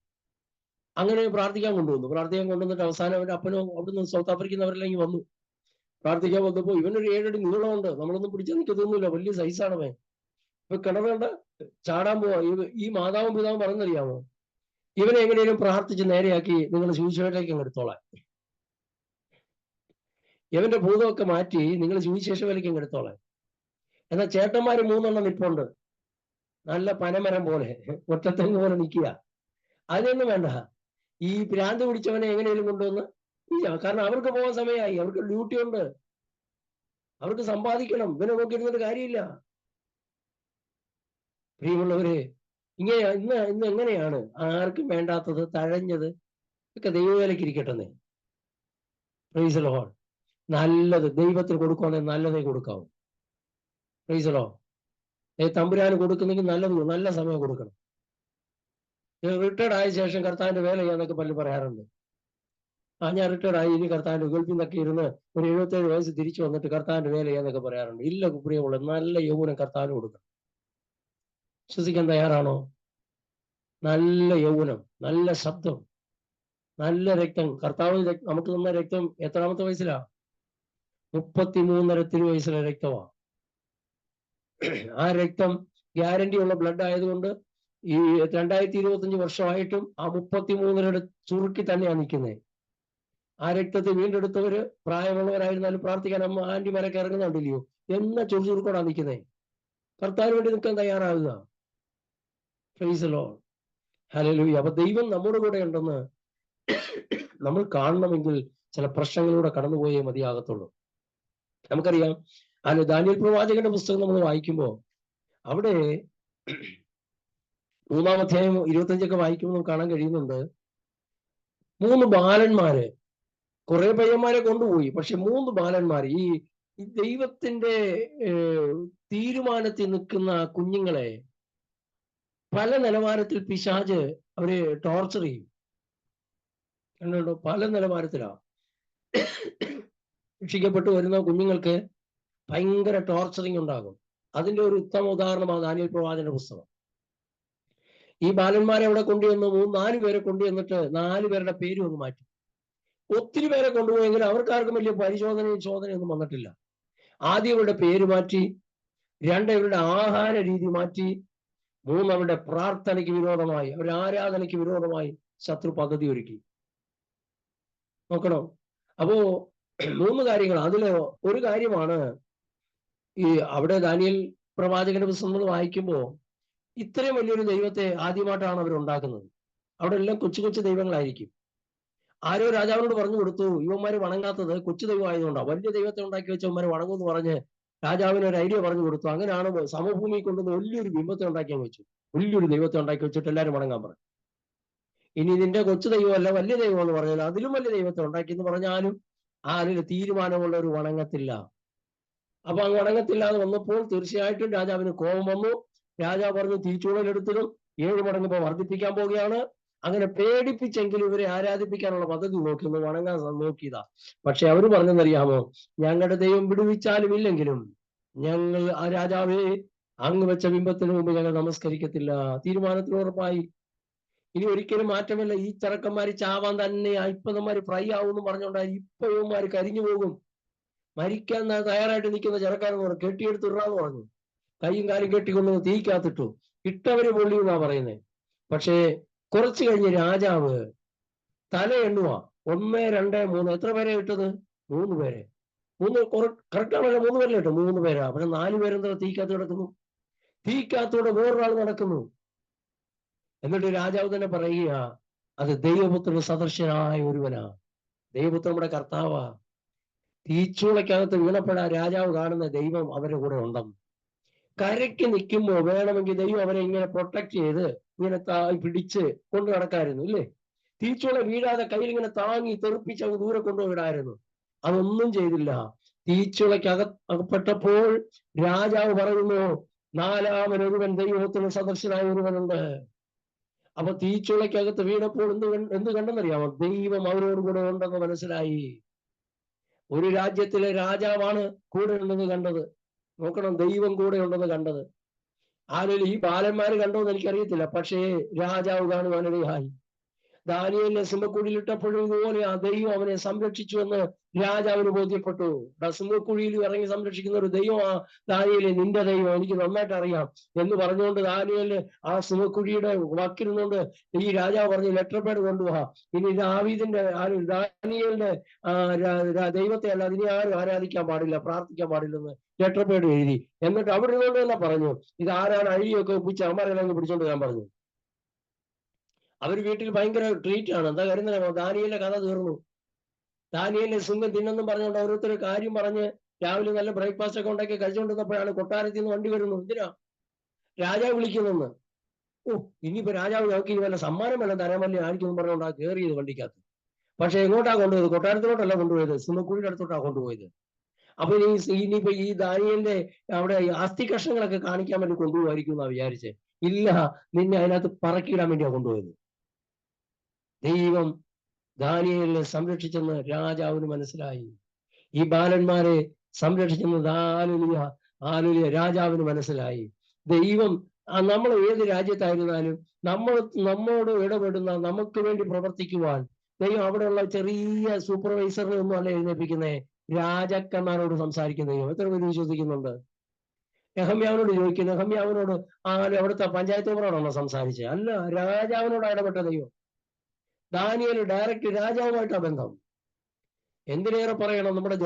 അങ്ങനെ പ്രാർത്ഥിക്കാൻ കൊണ്ടുവന്നിട്ട് അവസാനം അവന്റെ അപ്പനും അവിടുന്ന് സൗത്ത് ആഫ്രിക്കുന്നവരെല്ലാം വന്നു. പ്രാർത്ഥിക്കാൻ വന്നപ്പോ ഇവനൊരു 7 അടി നീളമുണ്ട്. നമ്മളൊന്നും പിടിച്ചാൽ നിൽക്കത്തൊന്നുമില്ല. വലിയ സൈസാണവൻ. ഇപ്പൊ കിണർ കണ്ട ചാടാൻ പോവാ. ഈ മാതാവും പിതാവും പറഞ്ഞറിയാമോ, ഇവനെ എങ്ങനെയും പ്രാർത്ഥിച്ച് നേരെയാക്കി നിങ്ങൾ സുവിശേഷത്തിലേക്ക് അങ്ങ് എടുത്തോളാം. ഇവന്റെ ഭൂതമൊക്കെ മാറ്റി നിങ്ങൾ സുവിശേഷ വിലയ്ക്ക് അങ്ങ് എടുത്തോളാം. എന്നാൽ ചേട്ടന്മാര് 3 എണ്ണം നിൽപ്പുണ്ട്. നല്ല പനമരം പോലെ ഒറ്റത്തെങ്ങ് പോലെ നിൽക്കുക. അതിനൊന്നും വേണ്ട. ഈ ഭ്രാന്ത് പിടിച്ചവനെ എങ്ങനെയും കൊണ്ടുവന്ന് ഇല്ല. കാരണം അവർക്ക് പോകാൻ സമയമായി. അവർക്ക് ഡ്യൂട്ടി ഉണ്ട്. അവർക്ക് സമ്പാദിക്കണം. ഇവനെ നോക്കിയിരുന്നിട്ട് കാര്യമില്ല. പ്രിയമുള്ളവരെ, ഇന്ന് എങ്ങനെയാണ് ആർക്കും വേണ്ടാത്തത് തഴഞ്ഞത് ഒക്കെ ദൈവവേലയ്ക്ക് ഇരിക്കട്ടെ. Praise the Lord. നല്ലത് ദൈവത്തിന് കൊടുക്കുകയാണെങ്കിൽ നല്ലതേ കൊടുക്കാവൂ. Praise the Lord. തമ്പുരാന് കൊടുക്കുന്നെങ്കിൽ നല്ല സമയം കൊടുക്കണം. റിട്ടയർഡ് ആയ ശേഷം കർത്താവിന്റെ വേല ചെയ്യാന്നൊക്കെ പലരും പറയാറുണ്ട്. ഞാൻ റിട്ടയർഡ് ആയി, ഇനി കർത്താവിന്റെ ഗൾഫിൽ നിന്നൊക്കെ ഇരുന്ന് ഒരു 77 വയസ്സ് തിരിച്ചു വന്നിട്ട് കർത്താവിന്റെ വേല ചെയ്യാന്നൊക്കെ പറയാറുണ്ട്. ഇല്ല പ്രിയമുള്ള, നല്ല യൗവനം കർത്താവിന് കൊടുക്കണം. വിശ്വസിക്കാൻ തയ്യാറാണോ? നല്ല യൗവനം, നല്ല ശബ്ദം, നല്ല രക്തം. കർത്താവ് നമുക്ക് തന്ന രക്തം എത്രാമത്തെ വയസ്സിലാ? 33.5 തിരുവയസ്സിലെ രക്തമാണ്. ആ രക്തം ഗ്യാരണ്ടി ഉള്ള ബ്ലഡ് ആയതുകൊണ്ട് ഈ 2025 വർഷമായിട്ടും ആ 33 ചുരുക്കി തന്നെയാണ് നിൽക്കുന്നത്. ആ രക്തത്തെ വീണ്ടെടുത്തവര് പ്രായമുള്ളവരായിരുന്നാലും പ്രാർത്ഥിക്കാൻ ആന്റിമാരൊക്കെ ഇറങ്ങുന്നുണ്ടല്ലയോ, എന്ന ചുറുചുറുക്കോടാ നിൽക്കുന്നേ. കർത്താവിന് വേണ്ടി നിൽക്കാൻ തയ്യാറാകുക. Praise the Lord. ഹല്ലേലൂയ. അപ്പൊ ദൈവം നമ്മുടെ കൂടെ ഉണ്ടെന്ന് നമ്മൾ കാണണമെങ്കിൽ ചില പ്രശ്നങ്ങളിലൂടെ കടന്നുപോയേ മതിയാകത്തുള്ളൂ. നമുക്കറിയാം, ദാനിയേൽ പ്രവാചകന്റെ പുസ്തകം നമ്മൾ വായിക്കുമ്പോൾ അവിടെ 3-ാം അധ്യായം 25 വായിക്കുമ്പോൾ നമുക്ക് കാണാൻ കഴിയുന്നുണ്ട്. 3 ബാലന്മാര്, കുറെ പയ്യന്മാരെ കൊണ്ടുപോയി. പക്ഷെ 3 ബാലന്മാർ ഈ ദൈവത്തിന്റെ തീരുമാനത്തിൽ നിൽക്കുന്ന കുഞ്ഞുങ്ങളെ പല നിലവാരത്തിൽ പിശാച് അവരെ ടോർച്ചർ ചെയ്യും. കണ്ടോ? പല നിലവാരത്തിലാ രക്ഷിക്കപ്പെട്ടു വരുന്ന കുഞ്ഞുങ്ങൾക്ക് ഭയങ്കര ടോർച്ചറിങ് ഉണ്ടാകും. അതിന്റെ ഒരു ഉത്തമ ഉദാഹരണമാണ് ദാനിയേൽ പ്രവാചകന്റെ പുസ്തകം. ഈ ബാലന്മാരെ അവിടെ കൊണ്ടുവന്ന് 4 പേരെ കൊണ്ടുവന്നിട്ട് 4 പേരുടെ പേരും ഒന്ന് മാറ്റി. ഒത്തിരി പേരെ കൊണ്ടുപോയെങ്കിലും അവർക്കാർക്കും വലിയ ചോദനയൊന്നും വന്നിട്ടില്ല. ആദ്യം അവരുടെ പേര് മാറ്റി, 2 അവരുടെ ആഹാര രീതി മാറ്റി, 3 അവരുടെ പ്രാർത്ഥനയ്ക്ക് വിരോധമായി, അവരുടെ ആരാധനയ്ക്ക് വിരോധമായി ശത്രു പദ്ധതി ഒരുക്കി. നോക്കണം. അപ്പോ 3 കാര്യങ്ങൾ. അതില് ഒരു കാര്യമാണ് ഈ അവിടെ ദാനിയേൽ പ്രവാചകന്റെ പുസ്തകം വായിക്കുമ്പോൾ ഇത്രയും വലിയൊരു ദൈവത്തെ ആദ്യമായിട്ടാണ് അവർ ഉണ്ടാക്കുന്നത്. അവിടെ എല്ലാം കൊച്ചു കൊച്ചു ദൈവങ്ങളായിരിക്കും. ആരോ രാജാവിനോട് പറഞ്ഞു കൊടുത്തു, ഇവന്മാര് വണങ്ങാത്തത് കൊച്ചു ദൈവം ആയതുകൊണ്ടാണ്, വലിയ ദൈവത്തെ ഉണ്ടാക്കി വെച്ചവന്മാര് വണങ്ങുമെന്ന് പറഞ്ഞ് രാജാവിന് ഒരു ഐഡിയ പറഞ്ഞു കൊടുത്തു. അങ്ങനെയാണ് സമഭൂമി കൊണ്ടുവന്ന് വലിയൊരു ബിംബത്തെ ഉണ്ടാക്കിയാൽ വെച്ചു. വലിയൊരു ദൈവത്തെ ഉണ്ടാക്കി വെച്ചിട്ട് എല്ലാവരും വണങ്ങാൻ പറഞ്ഞു. ഇനി ഇതിന്റെ കൊച്ചു ദൈവമല്ല, വലിയ ദൈവം എന്ന് പറഞ്ഞാൽ അതിലും വലിയ ദൈവത്തെ ഉണ്ടാക്കി എന്ന് പറഞ്ഞാലും അതിൽ തീരുമാനമുള്ള ഒരു വണങ്ങത്തില്ല. അപ്പൊ അങ്ങ് വണങ്ങത്തില്ലാതെ വന്നപ്പോൾ തീർച്ചയായിട്ടും രാജാവിന് കോപം വന്നു. രാജാവ് പറഞ്ഞു, തീച്ചൂടലെടുത്തതും 7 മടങ്ങ് ഇപ്പൊ വർദ്ധിപ്പിക്കാൻ പോവുകയാണ്. അങ്ങനെ പേടിപ്പിച്ചെങ്കിലും ഇവരെ ആരാധിപ്പിക്കാനുള്ള പദ്ധതി നോക്കി, ഒന്ന് വണങ്ങാൻ നോക്കിയതാ. പക്ഷെ അവര് പറഞ്ഞെന്നറിയാമോ, ഞങ്ങളുടെ ദൈവം വിടുവിച്ചാലും ഇല്ലെങ്കിലും ഞങ്ങൾ ആ രാജാവേ അങ്ങ് വെച്ച ബിംബത്തിന് മുമ്പ് ഞങ്ങൾ നമസ്കരിക്കത്തില്ല. തീരുമാനത്തിന് ഉറപ്പായി. ഇനി ഒരിക്കലും മാറ്റമില്ല. ഈ ചെറുക്കന്മാര് ചാവാൻ തന്നെ, ഇപ്പന്മാര് ഫ്രൈ ആവുമെന്ന് പറഞ്ഞുകൊണ്ടായി. ഇപ്പൊ ഇവന്മാര് കരിഞ്ഞു പോകും. മരിക്കാൻ തയ്യാറായിട്ട് നിൽക്കുന്ന ചെറുക്കാരെന്ന് പറഞ്ഞു, കെട്ടിയെടുത്തിടാന്ന് പറഞ്ഞു. കൈയും കാലും കെട്ടിക്കൊണ്ടു തീക്കകത്തിട്ടു. ഇട്ടവര് പൊള്ളി എന്നാ പറയുന്നത്. പക്ഷേ കുറച്ചു കഴിഞ്ഞ് രാജാവ് തല എണ്ണുവാ. 1, 2, 3. എത്ര പേരെ ഇട്ടത്? 3 പേരെ. 3 കറക്റ്റാണല്ലോ, 3 പേരല്ലേ ഇട്ടു? 3 പേരാ. പിന്നെ 4 പേരെന്താ തീക്കകത്ത് കിടക്കുന്നു? തീക്കകത്തൂടെ വേറൊരാൾ നടക്കുന്നു. എന്നിട്ട് രാജാവ് തന്നെ പറയുക, അത് ദൈവപുത്രന് സദൃശനായ ഒരുവനാ. ദൈവപുത്രൻ നമ്മുടെ കർത്താവാ. തീച്ചൂളക്കകത്ത് വീണപ്പെടാ രാജാവ് കാണുന്ന ദൈവം അവരുടെ കൂടെ ഉണ്ടെന്ന്. കരയ്ക്ക് നിൽക്കുമ്പോൾ വേണമെങ്കിൽ ദൈവം അവരെ ഇങ്ങനെ പ്രൊട്ടക്ട് ചെയ്ത് ഇങ്ങനെ പിടിച്ച് കൊണ്ടു നടക്കായിരുന്നു, ഇല്ലേ? തീച്ചൂള വീഴാതെ കയ്യിൽ ഇങ്ങനെ താങ്ങി തെറിപ്പിച്ച് അങ്ങ് ദൂരെ കൊണ്ടുപോയിടായിരുന്നു. അതൊന്നും ചെയ്തില്ല. അകപ്പെട്ടപ്പോൾ രാജാവ് പറയുന്നു, 4-മനൊരുവൻ ദൈവത്തിന് സദൃശനായ ഒരുവനുണ്ട്. അപ്പൊ തീച്ചുളയ്ക്കകത്ത് വീണപ്പോൾ എന്ത് കണ്ടെന്നറിയാമോ? ദൈവം അവരോട് കൂടെ ഉണ്ടെന്ന് മനസ്സിലായി. ഒരു രാജ്യത്തിലെ രാജാവാണ് കൂടെ ഉണ്ടെന്ന് കണ്ടത്. നോക്കണം, ദൈവം കൂടെ ഉണ്ടെന്ന് കണ്ടത്. ആരും ഈ ബാലന്മാര് കണ്ടോന്ന് എനിക്കറിയത്തില്ല, പക്ഷേ രാജാവ് കാണുവാനിടയായി. ദാനിയേലിനെ സിംഹക്കുഴിയിലിട്ടപ്പോഴും ഇതുപോലെ ആ ദൈവം അവനെ സംരക്ഷിച്ചു എന്ന് രാജാവിന് ബോധ്യപ്പെട്ടു. സിംഹക്കുഴിയിൽ ഇറങ്ങി സംരക്ഷിക്കുന്ന ഒരു ദൈവം, ദാനിയേലെ നിന്റെ ദൈവം എനിക്ക് നന്നായിട്ട് അറിയാം എന്ന് പറഞ്ഞുകൊണ്ട് ദാനിയേലിന് ആ സിംഹക്കുഴിയുടെ വക്കിരുന്നുകൊണ്ട് ഈ രാജാവ് പറഞ്ഞ് ലെറ്റർ പാഡ് കൊണ്ടുപോവാ. ഇനി ദാനിയേലിന്റെ ദൈവത്തെ അല്ല ഇനി ആരും ആരാധിക്കാൻ പാടില്ല, പ്രാർത്ഥിക്കാൻ പാടില്ലെന്ന് ലെറ്റർ പാഡ് എഴുതി. എന്നിട്ട് അവിടെ ഇരുന്നുകൊണ്ട് തന്നെ പറഞ്ഞു, ഇത് ആരാണ് അഴിയൊക്കെ ഒപ്പിച്ച് അമരെല്ലാം പിടിച്ചോണ്ട് ഞാൻ പറഞ്ഞു. അവർ വീട്ടിൽ ഭയങ്കര ട്രീറ്റ് ആണ്. എന്താ കാര്യം തന്നെ, ദാനിയേലിന്റെ കഥ തീർന്നു. ദാനിയേലിനെ സിംഹം തിന്നെന്നും പറഞ്ഞുകൊണ്ട് ഓരോരുത്തർ കാര്യം പറഞ്ഞ് രാവിലെ നല്ല ബ്രേക്ക്ഫാസ്റ്റ് ഒക്കെ ഉണ്ടാക്കി കഴിച്ചുകൊണ്ടിരുന്നപ്പോഴാണ് കൊട്ടാരത്തിൽ നിന്ന് വണ്ടി വരുന്നു. എന്തിനാ? രാജാവ് വിളിക്കുന്നെന്ന്. ഇനിയിപ്പോ രാജാവ് നോക്കി വല്ല സമ്മാനം വല്ല തരാൻ വല്ല ആയിരിക്കും പറഞ്ഞുകൊണ്ടാ കയറിയത് വണ്ടിക്കകത്ത്. പക്ഷെ എങ്ങോട്ടാ കൊണ്ടുപോയത്? കൊട്ടാരത്തിലോട്ടല്ല കൊണ്ടുപോയത്, സിംഹക്കുഴിയുടെ അടുത്തോട്ടാ കൊണ്ടുപോയത്. അപ്പൊ ഇനിയിപ്പോ ഈ ദാനിയേലിന്റെ അവിടെ അസ്ഥി കഷ്ണങ്ങളൊക്കെ കാണിക്കാൻ വേണ്ടി കൊണ്ടുപോകായിരിക്കും എന്നാ വിചാരിച്ചേ. ഇല്ല, നിന്നെ അതിനകത്ത് പറക്കിയിടാൻ വേണ്ടിയാ കൊണ്ടുപോയത്. ദൈവം ദാനിയേലിനെ സംരക്ഷിച്ചെന്ന് രാജാവിന് മനസ്സിലായി. ഈ ബാലന്മാരെ സംരക്ഷിച്ചെന്ന് രാജാവിന് മനസ്സിലായി. ദൈവം നമ്മൾ ഏത് രാജ്യത്തായിരുന്നാലും നമ്മോട് ഇടപെടുന്ന, നമുക്ക് വേണ്ടി പ്രവർത്തിക്കുവാൻ ദൈവം അവിടെയുള്ള ചെറിയ സൂപ്പർവൈസറിനെ ഒന്നും അല്ല എഴുന്നേൽപ്പിക്കുന്നേ, രാജാക്കന്മാരോട് സംസാരിക്കുന്ന ദൈവം. എത്ര പേര് വിശ്വസിക്കുന്നുണ്ട്? നെഹമ്യാവിനോട് ചോദിക്കും, നെഹമ്യാവിനോട് അവിടുത്തെ പഞ്ചായത്ത് മെമ്പറോടാണോ സംസാരിച്ചത്? അല്ല, രാജാവിനോട് ഇടപെട്ട ദൈവം. ദാനിയേൽ ഡയറക്റ്റ് രാജാവുമായിട്ടാ ബന്ധം. എന്തിനേറെ പറയണം, നമ്മുടെ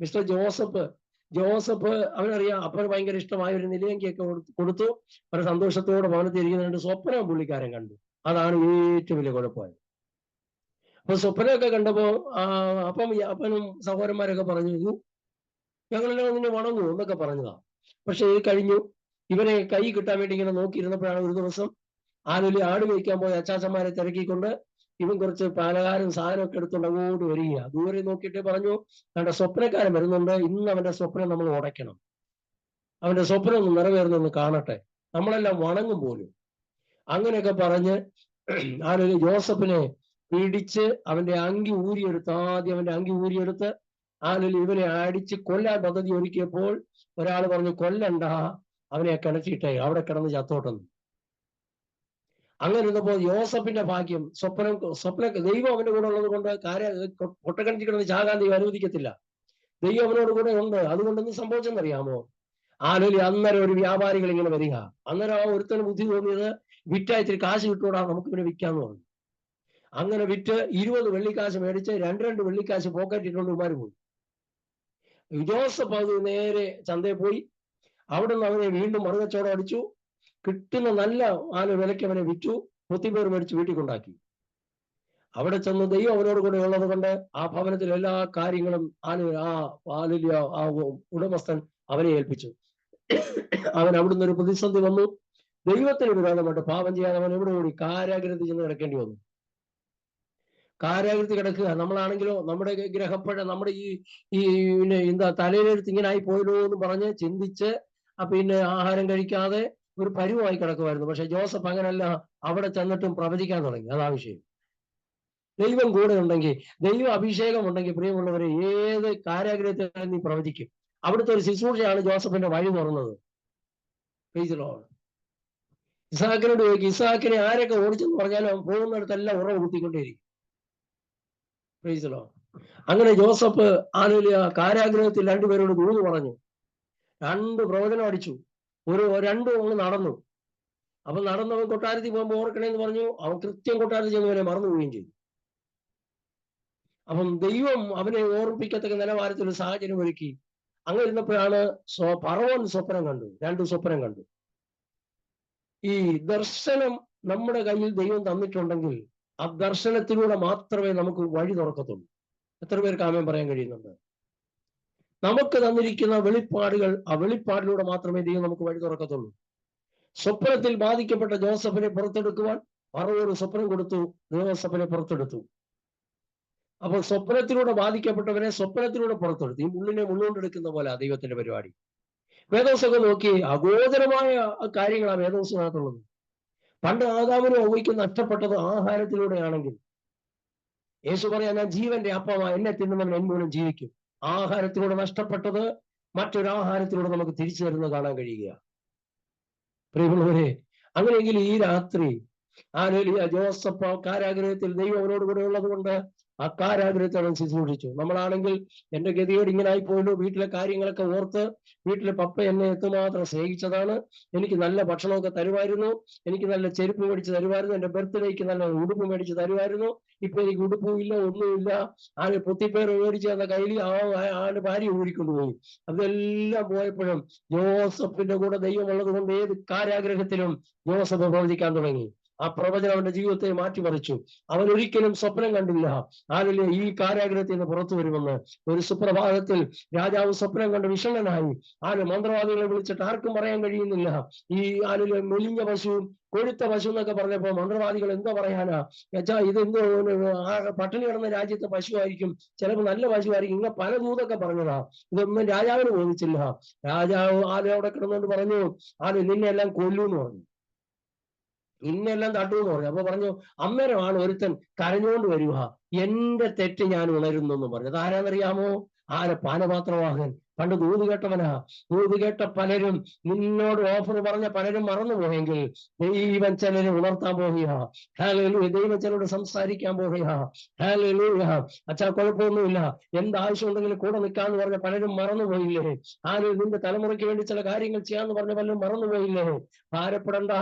മിസ്റ്റർ ജോസഫ് അവനറിയാം അപ്പന് ഭയങ്കര ഇഷ്ടമായ ഒരു നിലയങ്കിയൊക്കെ കൊടുത്തു. ഒരു സന്തോഷത്തോടെ ഭവനത്തിൽ ഇരിക്കുന്നുണ്ട്. സ്വപ്നം പുള്ളിക്കാരൻ കണ്ടു. അതാണ് ഏറ്റവും വലിയ കുഴപ്പമായത്. അപ്പൊ സ്വപ്നമൊക്കെ കണ്ടപ്പോ അപ്പനും സഹോദരന്മാരൊക്കെ പറഞ്ഞു, ഞങ്ങളെല്ലാം നിന്നെ വണങ്ങൂ എന്നൊക്കെ പറഞ്ഞതാ. പക്ഷെ ഇത് കഴിഞ്ഞു. ഇവരെ കൈ കിട്ടാൻ വേണ്ടി ഇങ്ങനെ നോക്കിയിരുന്നപ്പോഴാണ് ഒരു ദിവസം ആട് മേയ്ക്കാൻ പോയ അച്ചാച്ചന്മാരെ തിരക്കിക്കൊണ്ട് ഇവൻ കുറച്ച് പാലകാരും സാധനമൊക്കെ എടുത്തുകൊണ്ട് അങ്ങോട്ട് വരിക. ദൂരെ നോക്കിയിട്ട് പറഞ്ഞു, അവന്റെ സ്വപ്നക്കാരൻ വരുന്നുണ്ട്, ഇന്ന് അവന്റെ സ്വപ്നം നമ്മൾ ഉടയ്ക്കണം, അവന്റെ സ്വപ്നം ഒന്ന് നിറവേറുന്നൊന്ന് കാണട്ടെ, നമ്മളെല്ലാം വണങ്ങും പോലും. അങ്ങനെയൊക്കെ പറഞ്ഞ് ജോസഫിനെ പിടിച്ച് അവന്റെ അങ്കി ഊരിയെടുത്ത് ഇവനെ അടിച്ച് കൊല്ലാൻ പദ്ധതി ഒരുക്കിയപ്പോൾ ഒരാൾ പറഞ്ഞു, കൊല്ലണ്ട, അവനെ കിണറ്റിട്ടേ, അവിടെ കിടന്ന് ചത്തോട്ടെന്ന്. അങ്ങനെ ഇരുന്നപ്പോ യോസഫിന്റെ ഭാഗ്യം, സ്വപ്ന ദൈവം അവന്റെ കൂടെ ഉള്ളത് കൊണ്ട് പൊട്ടക്കണറ്റി കിടന്ന് ചാകാൻ ദൈവം അനുവദിക്കത്തില്ല. ദൈവം അവനോട് കൂടെ ഉണ്ട്. അതുകൊണ്ടൊന്നും സംഭവിച്ചെന്നറിയാമോ? അന്നേരം ഒരു വ്യാപാരികൾ ഇങ്ങനെ വരിക. അന്നേരം ആ ഒരുത്തന് ബുദ്ധി തോന്നിയത്, വിറ്റാ ഇത്തിരി കാശ് കിട്ടൂടാ, നമുക്ക് ഇവനെ വിൽക്കാന്ന് പറഞ്ഞു. അങ്ങനെ വിറ്റ് 20 വെള്ളിക്കാശ് മേടിച്ച് 2 വെള്ളിക്കാശ് പോക്കറ്റിട്ടുകൊണ്ട് ഉമാര് പോയി. ജോസഫ് അത് നേരെ ചന്തയിൽ പോയി. അവിടെ നിന്ന് അവനെ വീണ്ടും മറുകച്ചവടം അടിച്ചു. കിട്ടുന്ന നല്ല വിലയ്ക്ക് അവനെ വിറ്റു. 10 പേർ മേടിച്ച് വീട്ടിൽ കൊണ്ടാക്കി. അവിടെ ചെന്ന് ദൈവം അവനോട് കൂടെ ഉള്ളത് കൊണ്ട് ആ ഭവനത്തിൽ എല്ലാ കാര്യങ്ങളും ആ ഉടമസ്ഥൻ അവനെ ഏൽപ്പിച്ചു. അവൻ അവിടുന്ന് ഒരു പ്രതിസന്ധി വന്നു. ദൈവത്തിന് വിരോധമായിട്ട് പാപം ചെയ്യാൻ അവൻ എവിടെ ഓടി? കാരാഗ്രഹത്തിൽ ചെന്ന് കിടക്കേണ്ടി വന്നു. കാരാഗ്രഹത്തിൽ കിടക്കുക. നമ്മളാണെങ്കിലോ നമ്മുടെ ഗ്രഹപ്പഴ നമ്മുടെ എന്താ തലയിലെടുത്ത് ഇങ്ങനെ ആയി പോയല്ലോ എന്ന് പറഞ്ഞ് ചിന്തിച്ച് പിന്നെ ആഹാരം കഴിക്കാതെ ഒരു പരുവായി കിടക്കുമായിരുന്നു. പക്ഷെ ജോസഫ് അങ്ങനല്ല, അവിടെ ചെന്നിട്ടും പ്രവചിക്കാൻ തുടങ്ങി. അതാ വിഷയം. ദൈവം കൂടെ ഉണ്ടെങ്കിൽ, ദൈവ അഭിഷേകം ഉണ്ടെങ്കിൽ പ്രിയമുള്ളവരെ, ഏത് കാരാഗ്രഹത്തിൽ നീ പ്രവചിക്കും. അവിടുത്തെ ഒരു ശുശ്രൂഷയാണ് ജോസഫിന്റെ വഴി തുറന്നത്. ഇസാക്കിനോട് ചോദിക്കും, ഇസാക്കിനെ ആരൊക്കെ ഓടിച്ചെന്ന് പറഞ്ഞാലും പോകുന്നിടത്തെല്ലാം ഉറവ് കുത്തിക്കൊണ്ടേയിരിക്കും. അങ്ങനെ ജോസഫ് കാരാഗ്രഹത്തിൽ 2 പേരോട് ദൂത് പറഞ്ഞു. 2 പ്രവചനം അടിച്ചു. രണ്ടും അങ്ങ് നടന്നു. അപ്പൊ നടന്നവൻ കൊട്ടാരത്തിൽ പോകുമ്പോൾ ഓർക്കണേന്ന് പറഞ്ഞു. അവൻ കൃത്യം കൊട്ടാരത്തിൽ ചെന്നവനെ മറന്നുപോവുകയും ചെയ്തു. അപ്പം ദൈവം അവനെ ഓർമ്മിപ്പിക്കത്തക്ക നിലവാരത്തിൽ ഒരു സാഹചര്യം ഒരുക്കി. അങ്ങനെ ഇരുന്നപ്പോഴാണ് ഫറവോൻ സ്വപ്നം കണ്ടു. 2 സ്വപ്നം കണ്ടു. ഈ ദർശനം നമ്മുടെ കയ്യിൽ ദൈവം തന്നിട്ടുണ്ടെങ്കിൽ ആ ദർശനത്തിലൂടെ മാത്രമേ നമുക്ക് വഴി തുറക്കത്തുള്ളൂ. എത്ര പേർക്ക് ആമേൻ പറയാൻ കഴിയുന്നുണ്ട്? നമുക്ക് തന്നിരിക്കുന്ന വെളിപ്പാടുകൾ, ആ വെളിപ്പാടിലൂടെ മാത്രമേ ദൈവം നമുക്ക് വഴി തുറക്കത്തുള്ളൂ. സ്വപ്നത്തിൽ ബാധിക്കപ്പെട്ട ജോസഫിനെ പുറത്തെടുക്കുവാൻ ഫറവോൻ സ്വപ്നം കൊടുത്തു. ജോസഫിനെ പുറത്തെടുത്തു. അപ്പോൾ സ്വപ്നത്തിലൂടെ ബാധിക്കപ്പെട്ടവനെ സ്വപ്നത്തിലൂടെ പുറത്തെടുത്തു. ഈ മുള്ളിനെ മുള്ളുകൊണ്ടെടുക്കുന്ന പോലെ ദൈവത്തിന്റെ പരിപാടി. വേദോസൊക്കെ നോക്കി അഗോചരമായ കാര്യങ്ങളാണ് വേദോസത്തിനകത്തുള്ളത്. പണ്ട് ആദാമിനും ഹവ്വയ്ക്കും നഷ്ടപ്പെട്ടത് ആഹാരത്തിലൂടെയാണെങ്കിൽ യേശു പറയാൻ, ഞാൻ ജീവന്റെ അപ്പമായി, എന്നെ തിന്നുന്നവൻ എന്മൂലം ജീവിക്കും. ആഹാരത്തിലൂടെ നഷ്ടപ്പെട്ടത് മറ്റൊരു ആഹാരത്തിലൂടെ നമുക്ക് തിരിച്ചു തരുന്നത് കാണാൻ കഴിയുക. പ്രിയമുള്ളവരെ, അങ്ങനെയെങ്കിൽ ഈ രാത്രി ജോസഫ് കാരാഗ്രഹത്തിൽ ദൈവം അവനോട് കൂടെ ഉള്ളത് കൊണ്ട് ആ കാരാഗ്രഹത്തെ അവൻ ശുശ്രൂഷിച്ചു. നമ്മളാണെങ്കിൽ എന്റെ ഗതിയോട് ഇങ്ങനെ ആയിപ്പോയല്ലോ, വീട്ടിലെ കാര്യങ്ങളൊക്കെ ഓർത്ത്, വീട്ടിലെ പപ്പ എന്നെ എത്രമാത്രം സ്നേഹിച്ചതാണ്, എനിക്ക് നല്ല ഭക്ഷണമൊക്കെ തരുമായിരുന്നു, എനിക്ക് നല്ല ചെരുപ്പ് മേടിച്ച് തരുമായിരുന്നു, എന്റെ ബർത്ത്ഡേക്ക് നല്ല ഉടുപ്പ് മേടിച്ച് തരുമായിരുന്നു. ഇപ്പൊ എനിക്ക് ഉടുപ്പുമില്ല, ഒന്നുമില്ല. പൊത്തിപ്പേർ മേടിച്ച് തന്ന കയ്യിൽ ആളുടെ ഭാര്യ ഊരിക്കൊണ്ടുപോയി. അതെല്ലാം പോയപ്പോഴും ജോസഫിന്റെ കൂടെ ദൈവം ഉള്ളത് കൊണ്ട് ഏത് കാരാഗ്രഹത്തിലും ജോസഫ് പ്രവചിക്കാൻ തുടങ്ങി. ആ പ്രവചനം അവന്റെ ജീവിതത്തെ മാറ്റിമറിച്ചു. അവൻ ഒരിക്കലും സ്വപ്നം കണ്ടില്ല ഈ കാരാഗ്രഹത്തിൽ നിന്ന് പുറത്തു വരുമെന്ന്. ഒരു സുപ്രഭാതത്തിൽ രാജാവ് സ്വപ്നം കണ്ട് വിഷണ്ണനായി. മന്ത്രവാദികളെ വിളിച്ചിട്ട് ആർക്കും പറയാൻ കഴിയുന്നില്ല. ഈ മെലിഞ്ഞ പശു, കൊഴുത്ത പശു എന്നൊക്കെ പറഞ്ഞപ്പോ മന്ത്രവാദികൾ എന്തോ പറയാനാ വെച്ചാ, ഇതെന്തോ പട്ടിണി കിടന്ന രാജ്യത്തെ പശു ആയിരിക്കും, ചിലപ്പോൾ നല്ല പശു ആയിരിക്കും, ഇങ്ങനെ പല ദൂതൊക്കെ പറഞ്ഞതാ. ഇതൊന്നും രാജാവിന് ബോധിച്ചില്ല. രാജാവ് അവിടെ കിടന്നുകൊണ്ട് പറഞ്ഞു, നിന്നെ എല്ലാം കൊല്ലൂന്ന് പറഞ്ഞു, ഇന്നെല്ലാം തട്ടൂന്ന് പറഞ്ഞു. അപ്പൊ പറഞ്ഞു, അന്നേരമാണ് ഒരുത്തൻ കരഞ്ഞുകൊണ്ട് വരിക, എന്റെ തെറ്റ് ഞാൻ ഉണരുന്നു എന്ന് പറഞ്ഞു. അതാരാന്നറിയാമോ? പാനപാത്രവാഹൻ. പണ്ട് ദൂത് കേട്ടവനാ. ദൂത് കേട്ട പലരും, നിന്നോട് ഓഫർ പറഞ്ഞ പലരും മറന്നുപോയെങ്കിൽ ദൈവം ചിലരെ ഉണർത്താൻ പോവുക. ഹല്ലേലൂയ. ദൈവം ചിലരോട് സംസാരിക്കാൻ പോവുക. ഹല്ലേലൂയ. അച്ഛാ, കുഴപ്പമൊന്നുമില്ല, എന്താവശ്യം ഉണ്ടെങ്കിലും കൂടെ നിൽക്കാന്ന് പറഞ്ഞ പലരും മറന്നുപോയില്ലേ? നിന്റെ തലമുറയ്ക്ക് വേണ്ടി ചില കാര്യങ്ങൾ ചെയ്യാന്ന് പറഞ്ഞ പലരും മറന്നുപോയില്ലേ? ഭാരപ്പെടണ്ട,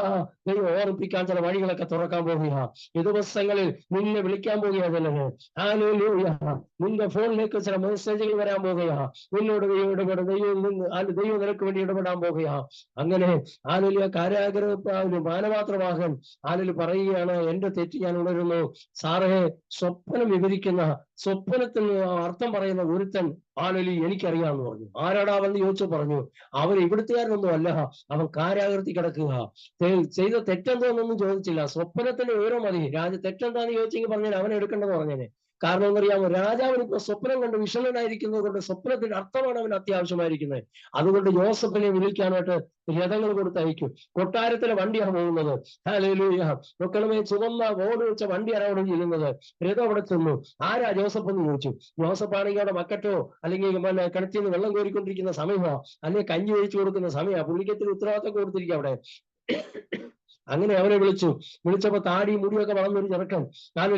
ദൈവം ഓർമ്മിപ്പിക്കാൻ ചില വഴികളൊക്കെ തുറക്കാൻ പോവുക. ഈ ദിവസങ്ങളിൽ നിന്നെ വിളിക്കാൻ പോവുക ചിലര്. ഹല്ലേലൂയ. നിന്റെ ഫോണിലേക്ക് ചില മെസ്സേജുകൾ വരാൻ പോവുക. നിന്നോട് ദൈവം നിനക്ക് വേണ്ടി ഇടപെടാൻ പോകുക. അങ്ങനെ മാനപാത്രവാഹൻ പറയുകയാണ്, എന്റെ തെറ്റ് ഞാൻ ഉണരുന്നു. സാറേ, സ്വപ്നം വിവരിക്കുന്ന, സ്വപ്നത്തിന് അർത്ഥം പറയുന്ന ഒരുത്തൻ എനിക്കറിയാമെന്ന് പറഞ്ഞു. ആരാടാ അവൻ ചോദിച്ചു. പറഞ്ഞു, അവൻ ഇവിടുത്തുകാരനൊന്നും അല്ല, അവൻ കാരാഗ്രഹത്തിൽ കിടക്കുക. ചെയ്ത തെറ്റെന്തോന്നൊന്നും ചോദിച്ചില്ല, സ്വപ്നത്തിന്റെ വിവരം മതി. തെറ്റെന്താന്ന് ചോദിച്ചെങ്കിൽ പറഞ്ഞാൽ അവനെ എടുക്കേണ്ടത് പറഞ്ഞേനെ. കാരണം എന്നറിയാമോ? രാജാവിന് ഇപ്പൊ സ്വപ്നം കണ്ട് വിഷണ്ണനായിരിക്കുന്നത് കൊണ്ട് സ്വപ്നത്തിന്റെ അർത്ഥമാണ് അവന് അത്യാവശ്യമായിരിക്കുന്നത്. അതുകൊണ്ട് ജോസഫിനെ വിളിക്കാനായിട്ട് രഥങ്ങൾ കൊടുത്തയക്കും. കൊട്ടാരത്തിലെ വണ്ടിയാണ് പോകുന്നത്. ഹല്ലേലൂയ. മക്കളുമേ, ചുവന്ന ഓട് വെച്ച വണ്ടിയാണ് അവിടെ ചെല്ലുന്നത്. രഥം അവിടെ ചെന്നു. ആരാ ജോസഫ് എന്ന് ചോദിച്ചു. ജോസഫ് ആണെങ്കിൽ അവിടെ മക്കറ്റോ അല്ലെങ്കിൽ കിണറ്റിൽ നിന്ന് വെള്ളം കോരിക്കൊണ്ടിരിക്കുന്ന സമയമോ അല്ലെങ്കിൽ കഞ്ഞി ഒഴിച്ചു കൊടുക്കുന്ന സമയമാണ്. പുള്ളിക്കത്തിന് ഉത്തരവാദിത്തം കൊടുത്തിരിക്കുക അവിടെ. അങ്ങനെ അവനെ വിളിച്ചപ്പോ താടി മുടിയൊക്കെ വളർന്നൊരു ചെറുക്കൻ.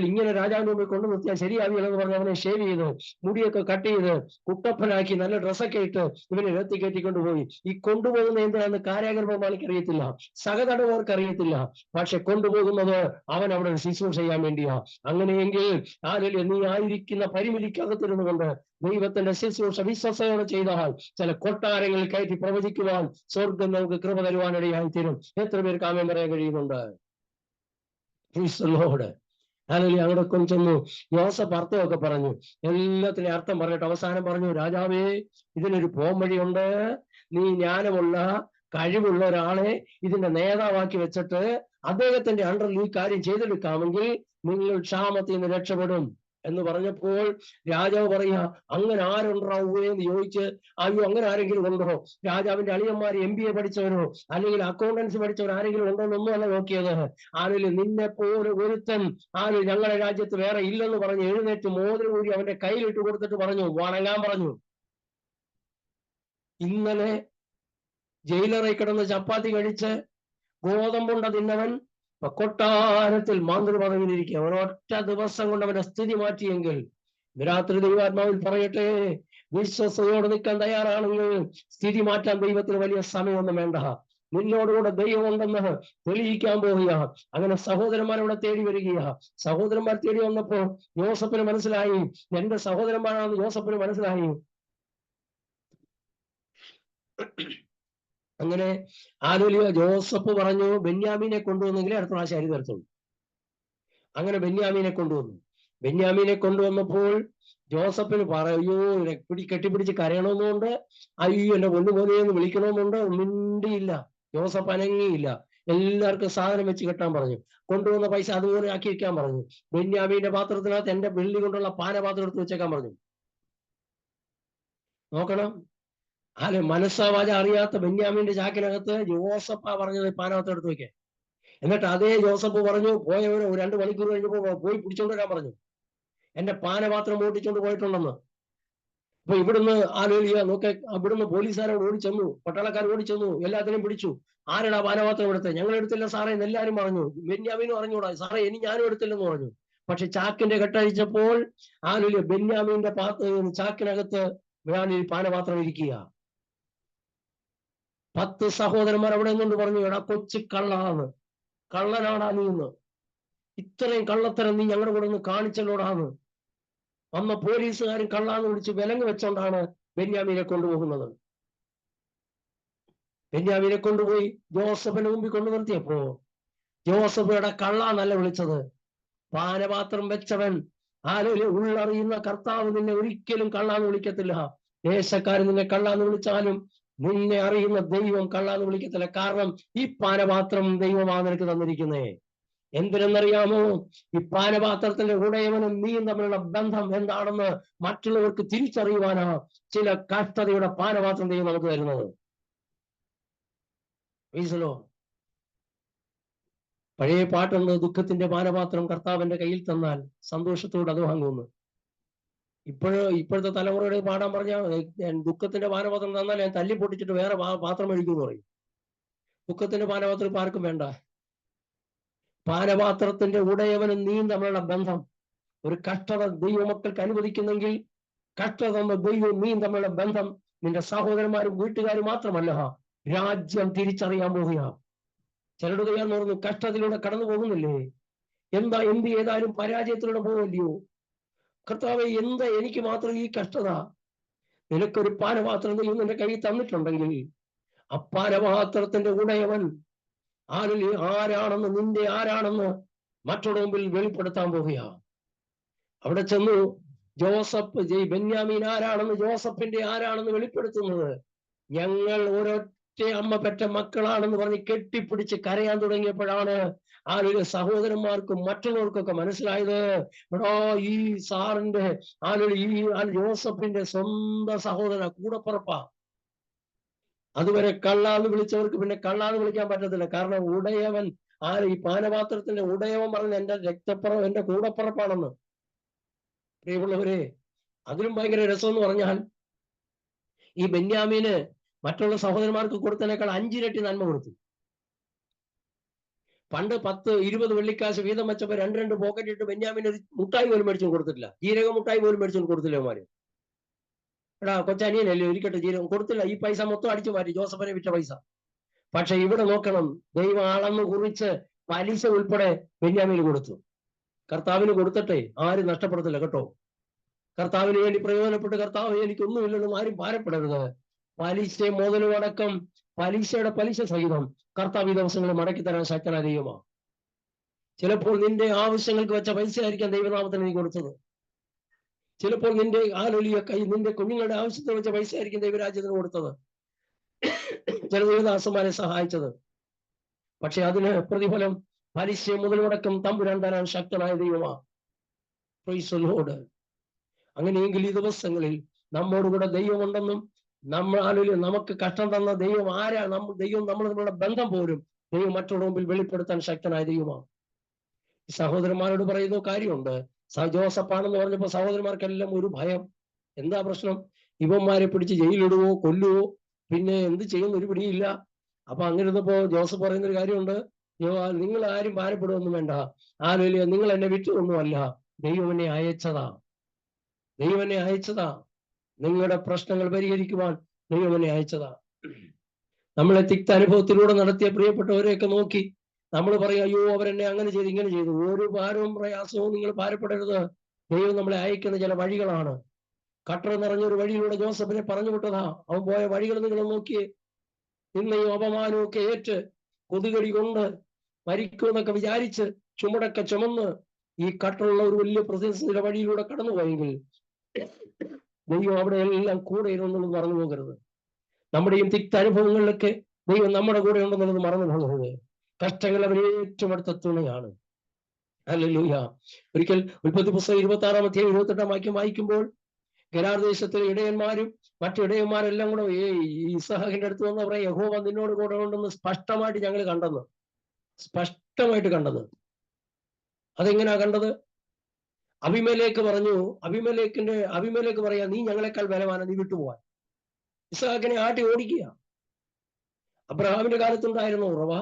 ഇങ്ങനെ രാജാവിന്റെ മുമ്പിൽ കൊണ്ടു നിർത്തിയാൽ ശരിയാവില്ലെന്ന് പറഞ്ഞ് അവനെ ഷേവ് ചെയ്ത് മുടിയൊക്കെ കട്ട് ചെയ്ത് കുട്ടപ്പനാക്കി നല്ല ഡ്രസ്സൊക്കെ ഇട്ട് ഇവനെ രത്തി കയറ്റിക്കൊണ്ടുപോയി. ഈ കൊണ്ടുപോകുന്ന എന്തിനാന്ന് കാരാഗ്രഹമാലിക്ക് അറിയത്തില്ല, സഹതടവർക്ക് അറിയത്തില്ല. പക്ഷെ കൊണ്ടുപോകുന്നത് അവൻ അവിടെ ശുശ്രൂഷ ചെയ്യാൻ വേണ്ടിയാ. അങ്ങനെയെങ്കിൽ നീ ആയിരിക്കുന്ന പരിമിതിക്കകത്തിരുന്നു കൊണ്ട് ദൈവത്തിന്റെ ശുശ്രൂഷ വിശ്വസയോടെ ചെയ്താൽ ചില കൊട്ടാരങ്ങളിൽ കയറ്റി പ്രവചിക്കുവാൻ സ്വർഗം നമുക്ക് കൃപ തരുവാനിടയായി തീരും. എത്ര പേർക്ക് ആമേൻ പറയാൻ കഴിയുന്നുണ്ട്? അവിടെ കൊഞ്ചെന്നു. യോസഫ് അർത്ഥമൊക്കെ പറഞ്ഞു, എല്ലാത്തിനും അർത്ഥം പറഞ്ഞിട്ട് അവസാനം പറഞ്ഞു, രാജാവേ, ഇതിനൊരു പോംവഴിയുണ്ട്. നീ ജ്ഞാനമുള്ള കഴിവുള്ള ഒരാളെ ഇതിന്റെ നേതാവാക്കി വെച്ചിട്ട് അദ്ദേഹത്തിന്റെ അണ്ടറിൽ ഈ കാര്യം ചെയ്തെടുക്കാമെങ്കിൽ നിങ്ങൾ ക്ഷാമത്തിൽ നിന്ന് രക്ഷപ്പെടും എന്ന് പറഞ്ഞപ്പോൾ രാജാവ് പറയാ, അങ്ങനെ ആരുണ്ടാവേ എന്ന് ചോദിച്ച്, അയ്യോ അങ്ങനെ ആരെങ്കിലും ഉണ്ടോ? രാജാവിന്റെ അളിയന്മാർ MBA പഠിച്ചവരോ അല്ലെങ്കിൽ അക്കൗണ്ടൻസി പഠിച്ചവർ ആരെങ്കിലും ഉണ്ടോ എന്നൊന്നുമല്ല നോക്കിയത്. നിന്നെ പോലെ ഒരുത്തൻ ഞങ്ങളുടെ രാജ്യത്ത് വേറെ ഇല്ലെന്ന് പറഞ്ഞ് എഴുന്നേറ്റ് മോതിരം കൂടി അവന്റെ കയ്യിലിട്ട് കൊടുത്തിട്ട് പറഞ്ഞു, വണങ്ങാൻ പറഞ്ഞു. ഇന്നലെ ജയിലറിൽ കിടന്ന് ചപ്പാത്തി കഴിച്ച് ഗോതമ്പുണ്ട തിന്നവൻ കൊട്ടാരത്തിൽ മാതൃപദവിയിലിരിക്കുക. ഒരൊറ്റ ദിവസം കൊണ്ട് അവന്റെ സ്ഥിതി മാറ്റിയെങ്കിൽ രാത്രി ദൈവാത്മാവിൽ പറയട്ടെ, വിശ്വസതയോടെ നിൽക്കാൻ തയ്യാറാണെങ്കിൽ സ്ഥിതി മാറ്റാൻ ദൈവത്തിന് വലിയ സമയമൊന്നും വേണ്ട. നിന്നോടുകൂടെ ദൈവമുണ്ടെന്ന് തെളിയിക്കാൻ പോവുക. അങ്ങനെ സഹോദരന്മാരവിടെ തേടി വരികയാ. സഹോദരന്മാർ തേടി വന്നപ്പോ യോസഫിന് മനസ്സിലായി, എന്റെ സഹോദരന്മാരാണെന്ന് യോസഫിന് മനസ്സിലായി. അങ്ങനെ ആലോലിയ ജോസഫ് പറഞ്ഞു, ബെന്യാമീനെ കൊണ്ടുവന്നെങ്കിലേ അടുത്ത പ്രാവശ്യം അരി തരത്തുള്ളൂ. അങ്ങനെ ബെന്യാമീനെ കൊണ്ടുവന്നു. ബെന്യാമീനെ കൊണ്ടുവന്നപ്പോൾ ജോസഫിന് പറയോ കെട്ടിപ്പിടിച്ച് കരയണമെന്നുണ്ട്, അയ്യോ എന്റെ പൊന്നുപോലെ എന്ന് വിളിക്കണമെന്നുണ്ട്. മിണ്ടിയില്ല. ജോസഫ് അനങ്ങിയില്ല. എല്ലാവർക്കും സാധനം വെച്ച് കെട്ടാൻ പറഞ്ഞു. കൊണ്ടുവന്ന പൈസ അതുപോലെ ആക്കി വെക്കാൻ പറഞ്ഞു. ബെന്യാമീന്റെ പാത്രത്തിനകത്ത് എന്റെ വെള്ളി കൊണ്ടുള്ള പാനപാത്രം എടുത്ത് വെച്ചേക്കാൻ പറഞ്ഞു. നോക്കണം, അല്ലെ മനസ്സാവാച അറിയാത്ത ബെന്യാമീന്റെ ചാക്കിനകത്ത് ജോസഫാ പറഞ്ഞത് പാനപാത്രം എടുത്ത് വെക്കാൻ. എന്നിട്ട് അതേ ജോസഫ് പറഞ്ഞു, പോയവര് 2 മണിക്കൂർ കഴിഞ്ഞപ്പോ പോയി പിടിച്ചോണ്ട് വരാൻ പറഞ്ഞു. എന്റെ പാനപാത്രം ഓടിച്ചോണ്ട് പോയിട്ടുണ്ടെന്ന്. അപ്പൊ ഇവിടുന്ന് ആലോലിയ നോക്കെ, ഇവിടുന്ന് പോലീസുകാരോട് ഓടിച്ചെന്നു, പട്ടാളക്കാർ ഓടിച്ചെന്നു, എല്ലാത്തിനും പിടിച്ചു. ആരാടാ പാനപാത്രം എടുത്തത്? ഞങ്ങൾ എടുത്തില്ല സാറേ എന്ന് എല്ലാരും പറഞ്ഞു. ബെന്യാമീനും അറിഞ്ഞൂടാ, സാറേ ഇനി ഞാനും എടുത്തില്ലെന്ന് പറഞ്ഞു. പക്ഷെ ചാക്കിന്റെ കെട്ടഴിച്ചപ്പോൾ ആലോലിയ ബെന്യാമീന്റെ ചാക്കിനകത്ത് പാനപാത്രം ഇരിക്കുക. 10 സഹോദരന്മാർ അവിടെ നിന്നുകൊണ്ട് പറഞ്ഞു, എടാ കൊച്ചു കള്ളാന്ന്, കള്ളനാടാ നീ എന്ന്, ഇത്രയും കള്ളത്തരം നീ ഞങ്ങളുടെ കൂടെ ഒന്ന് കാണിച്ചല്ലോടാന്ന്. വന്ന പോലീസുകാരും കള്ളാന്ന് വിളിച്ച് വിലങ്ങ് വെച്ചോണ്ടാണ് ബെന്യാമീനെ കൊണ്ടുപോകുന്നത്. ബെന്യാമീനെ കൊണ്ടുപോയി ജോസഫിന് മുമ്പിൽ കൊണ്ടു നിർത്തിയപ്പോ ജോസഫ് എടാ കള്ളാന്നല്ല വിളിച്ചത്, പാനപാത്രം വെച്ചവൻ ആലോലെ ഉള്ളറിയുന്ന കർത്താവ് നിന്നെ ഒരിക്കലും കള്ളാന്ന് വിളിക്കത്തില്ല. ദേശക്കാരൻ നിന്നെ കള്ളാന്ന് വിളിച്ചാലും നിന്നെ അറിയുന്ന ദൈവം കള്ളാന്ന് വിളിക്കത്തില്ല. കാരണം ഈ പാനപാത്രം ദൈവമാണ് നിനക്ക് തന്നിരിക്കുന്നേ. എന്തിനെന്നറിയാമോ? ഈ പാനപാത്രത്തിന്റെ ഉടയവനും നീയും തമ്മിലുള്ള ബന്ധം എന്താണെന്ന് മറ്റുള്ളവർക്ക് തിരിച്ചറിയുവാനാ ചില കഷ്ടതയുടെ പാനപാത്രം ദൈവം നമുക്ക് തരുന്നത്. പഴയ പാട്ടുണ്ട്, ദുഃഖത്തിന്റെ പാനപാത്രം കർത്താവിന്റെ കയ്യിൽ തന്നാൽ സന്തോഷത്തോട് അത് വാങ്ങുന്നു. ഇപ്പോഴത്തെ തലമുറയുടെ പാടാൻ പറഞ്ഞാൽ, ദുഃഖത്തിന്റെ പാനപാത്രം തന്നാൽ ഞാൻ തല്ലി പൊട്ടിച്ചിട്ട് വേറെ പാത്രം ഒഴിക്കുമെന്ന് പറയും. ദുഃഖത്തിന്റെ പാനപാത്രം ഇപ്പൊ ആർക്കും വേണ്ട. പാനപാത്രത്തിന്റെ ഉടയവനും നീയും തമ്മിലുള്ള ബന്ധം, ഒരു കഷ്ടത ദൈവമക്കൾക്ക് അനുവദിക്കുന്നെങ്കിൽ കഷ്ടത ദൈവവും നീയും തമ്മിലുള്ള ബന്ധം നിന്റെ സഹോദരന്മാരും വീട്ടുകാരും മാത്രമല്ല, രാജ്യം തിരിച്ചറിയാൻ പോവുക. ചിലരുടെ കയ്യാന്ന് പറഞ്ഞു, കഷ്ടത്തിലൂടെ കടന്നു പോകുന്നില്ലേ? എന്ത് ചെയ്താലും പരാജയത്തിലൂടെ പോവില്ലയോ? കർത്താവേ, എന്താ എനിക്ക് മാത്രം ഈ കഷ്ടത? നിനക്കൊരു പാനപാത്രം ദൈവം നിന്റെ കയ്യിൽ തന്നിട്ടുണ്ടെങ്കിൽ ആ പാനപാത്രത്തിന്റെ ഉടയവൻ ആരാണെന്ന്, നിന്റെ ആരാണെന്ന് മറ്റുള്ള മുമ്പിൽ വെളിപ്പെടുത്താൻ പോവുക. അവിടെ ചെന്നു ജോസഫ് ബെന്യാമീൻ ആരാണെന്ന്, ജോസഫിന്റെ ആരാണെന്ന് വെളിപ്പെടുത്തുന്നത് ഞങ്ങൾ ഒരൊറ്റ അമ്മ പെറ്റ മക്കളാണെന്ന് പറഞ്ഞ് കെട്ടിപ്പിടിച്ച് കരയാൻ തുടങ്ങിയപ്പോഴാണ് സഹോദരന്മാർക്കും മറ്റുള്ളവർക്കൊക്കെ മനസ്സിലായത്, ഈ സാറിന്റെ ജോസഫിന്റെ സ്വന്തം സഹോദര കൂടപ്പുറപ്പാ. അതുവരെ കള്ളാന്ന് വിളിച്ചവർക്ക് പിന്നെ കള്ളാന്ന് വിളിക്കാൻ പറ്റത്തില്ല. കാരണം ഉടയവൻ ഈ പാനപാത്രത്തിന്റെ ഉടയവൻ പറഞ്ഞ എന്റെ എന്റെ കൂടപ്പുറപ്പാണെന്ന്. പ്രിയമുള്ളവരെ, അതിലും ഭയങ്കര രസം എന്ന് പറഞ്ഞാൽ, ഈ ബെന്യാമീന് മറ്റുള്ള സഹോദരന്മാർക്ക് കൊടുത്തതിനേക്കാൾ 5 ഇരട്ടി നന്മ കൊടുത്തു. പണ്ട് 10-20 വെള്ളിക്കാശ് വീതം വെച്ചപ്പോ 2 പോക്കറ്റ് ഇട്ട് ബെന്യാമീൻ ഒരു മുട്ടായി പോലും മേടിച്ചു കൊടുത്തിട്ടില്ല. ജീരക മുട്ടായി പോലും മേടിച്ചു കൊടുത്തില്ല അവന്മാര്. എടാ കൊച്ചനിയനല്ലേ, ഒരിക്കട്ടെ ജീരകം കൊടുത്തില്ല. ഈ പൈസ മൊത്തം അടിച്ചു മാറ്റി, ജോസഫിനെ വിറ്റ പൈസ. പക്ഷെ ഇവിടെ നോക്കണം, ദൈവം അളന്ന് കുറിച്ച് പലിശ ഉൾപ്പെടെ ബെന്യാമീന് കൊടുത്തു. കർത്താവിന് കൊടുത്തിട്ടെ ആരും നഷ്ടപ്പെടത്തില്ല കേട്ടോ. കർത്താവിന് വേണ്ടി പ്രയോജനപ്പെട്ട് കർത്താവ് എനിക്കൊന്നുമില്ലെന്നും ആരും ഭാരപ്പെടരുത്. പലിശ മുതലുമടക്കം പലിശയുടെ പലിശ സഹിതം കർത്താവ് ഈ ദിവസങ്ങളിൽ മടക്കി തരാൻ ശക്തനായ ദൈവമാണ്. ചിലപ്പോൾ നിന്റെ ആവശ്യങ്ങൾക്ക് വെച്ച പൈസ ആയിരിക്കാം ദൈവനാമത്തിന് നീ കൊടുത്തത്. ചിലപ്പോൾ നിന്റെ നിന്റെ കുഞ്ഞുങ്ങളുടെ ആവശ്യത്തിന് വെച്ച പൈസ ആയിരിക്കും ദൈവരാജ്യത്തിന് കൊടുത്തത്, ചില ദൈവദാസന്മാരെ സഹായിച്ചത്. പക്ഷെ അതിന് പ്രതിഫലം പലിശ മുതലുമടക്കം തമ്പുരാൻ തരാൻ ശക്തനായ ദൈവമാണ്. Price the Lord. അങ്ങനെയെങ്കിൽ ഈ ദിവസങ്ങളിൽ നമ്മോടുകൂടെ ദൈവമുണ്ടെന്നും നമുക്ക് കഷ്ടം തന്ന ദൈവം ദൈവം നമ്മൾ തമ്മിലുള്ള ബന്ധം പോലും ദൈവം മറ്റുള്ള മുമ്പിൽ വെളിപ്പെടുത്താൻ ശക്തനായ ദൈവമാണ്. സഹോദരന്മാരോട് പറയുന്ന കാര്യമുണ്ട്. ജോസഫാണെന്ന് പറഞ്ഞപ്പോ സഹോദരന്മാർക്കെല്ലാം ഒരു ഭയം. എന്താ പ്രശ്നം? ഇവന്മാരെ പിടിച്ച് ജയിലിടുവോ കൊല്ലുവോ, പിന്നെ എന്ത് ചെയ്യുന്ന ഒരു പിടിയില്ല. അപ്പൊ അങ്ങനെ ഇരുന്നപ്പോ ജോസഫ് പറയുന്നൊരു കാര്യമുണ്ട്, നിങ്ങൾ ആരും ഭാരപ്പെടുകയൊന്നും വേണ്ട, നിങ്ങൾ എന്നെ വിറ്റൊന്നുമല്ല, ദൈവം എന്നെ അയച്ചതാ. ദൈവം എന്നെ അയച്ചതാ. നിങ്ങളുടെ പ്രശ്നങ്ങൾ പരിഹരിക്കുവാൻ ദൈവം എന്നെ അയച്ചതാ. നമ്മളെ തിക്ത അനുഭവത്തിലൂടെ നടത്തിയ പ്രിയപ്പെട്ടവരെയൊക്കെ നോക്കി നമ്മൾ പറയും, അയ്യോ അവരെന്നെ അങ്ങനെ ചെയ്തു ഇങ്ങനെ ചെയ്തു. ഒരു ഭാരവും പ്രയാസവും നിങ്ങൾ ഭാരപ്പെടരുത്. ദൈവം നമ്മളെ അയക്കുന്ന ചില വഴികളാണ്. കട്ടർ നിറഞ്ഞൊരു വഴിയിലൂടെ ജോസഫിനെ പറഞ്ഞു വിട്ടതാ. അവൻ പോയ വഴികൾ നിങ്ങൾ നോക്കിയേ. നിന്നയും അപമാനവും ഒക്കെ ഏറ്റ് കൊതുകടി കൊണ്ട് മരിക്കുമെന്നൊക്കെ വിചാരിച്ച് ചുമടൊക്കെ ചുമന്ന് ഈ കട്ടറുള്ള ഒരു വലിയ പ്രതിസന്ധിയുടെ വഴിയിലൂടെ കടന്നുപോയെങ്കിൽ ദൈവം അവിടെ എല്ലാം കൂടെ ഇരുന്നെന്നുള്ളത് മറന്നു പോകരുത്. നമ്മുടെയും തിക്ത അനുഭവങ്ങളിലൊക്കെ ദൈവം നമ്മുടെ കൂടെ ഉണ്ടെന്നുള്ളത് മറന്നു പോകരുത്. കഷ്ടങ്ങൾ അവരെ ഏറ്റവും അടുത്ത തുണയാണ്. ഹല്ലേലൂയ. ഒരിക്കൽ ഉൽപ്പത്തി പുസ്തകം 26-ാം അധ്യായം 28-ാം വാക്യം വായിക്കുമ്പോൾ ഗെരാർ ദേശത്തിലെ ഇടയന്മാരും മറ്റു ഇടയന്മാരെല്ലാം കൂടെ ഇസഹാക്കിന്റെ അടുത്ത് വന്ന് പറയാം, യഹോവ നിന്നോട് കൂടെ ഉണ്ടെന്ന് സ്പഷ്ടമായിട്ട് ഞങ്ങൾ കണ്ടെന്ന്. സ്പഷ്ടമായിട്ട് കണ്ടെന്ന്. അതെങ്ങനെയാ കണ്ടത്? അബിമേലേക്ക് പറഞ്ഞു. അബിമേലേക്ക് പറയാ, നീ ഞങ്ങളെക്കാൾ ബലവാനാ, നീ വിട്ടുപോവാൻ. ഇസഹാക്കിനെ ആട്ടി ഓടിക്കുക. അബ്രഹാമിന്റെ കാലത്തുണ്ടായിരുന്ന ഉറവ.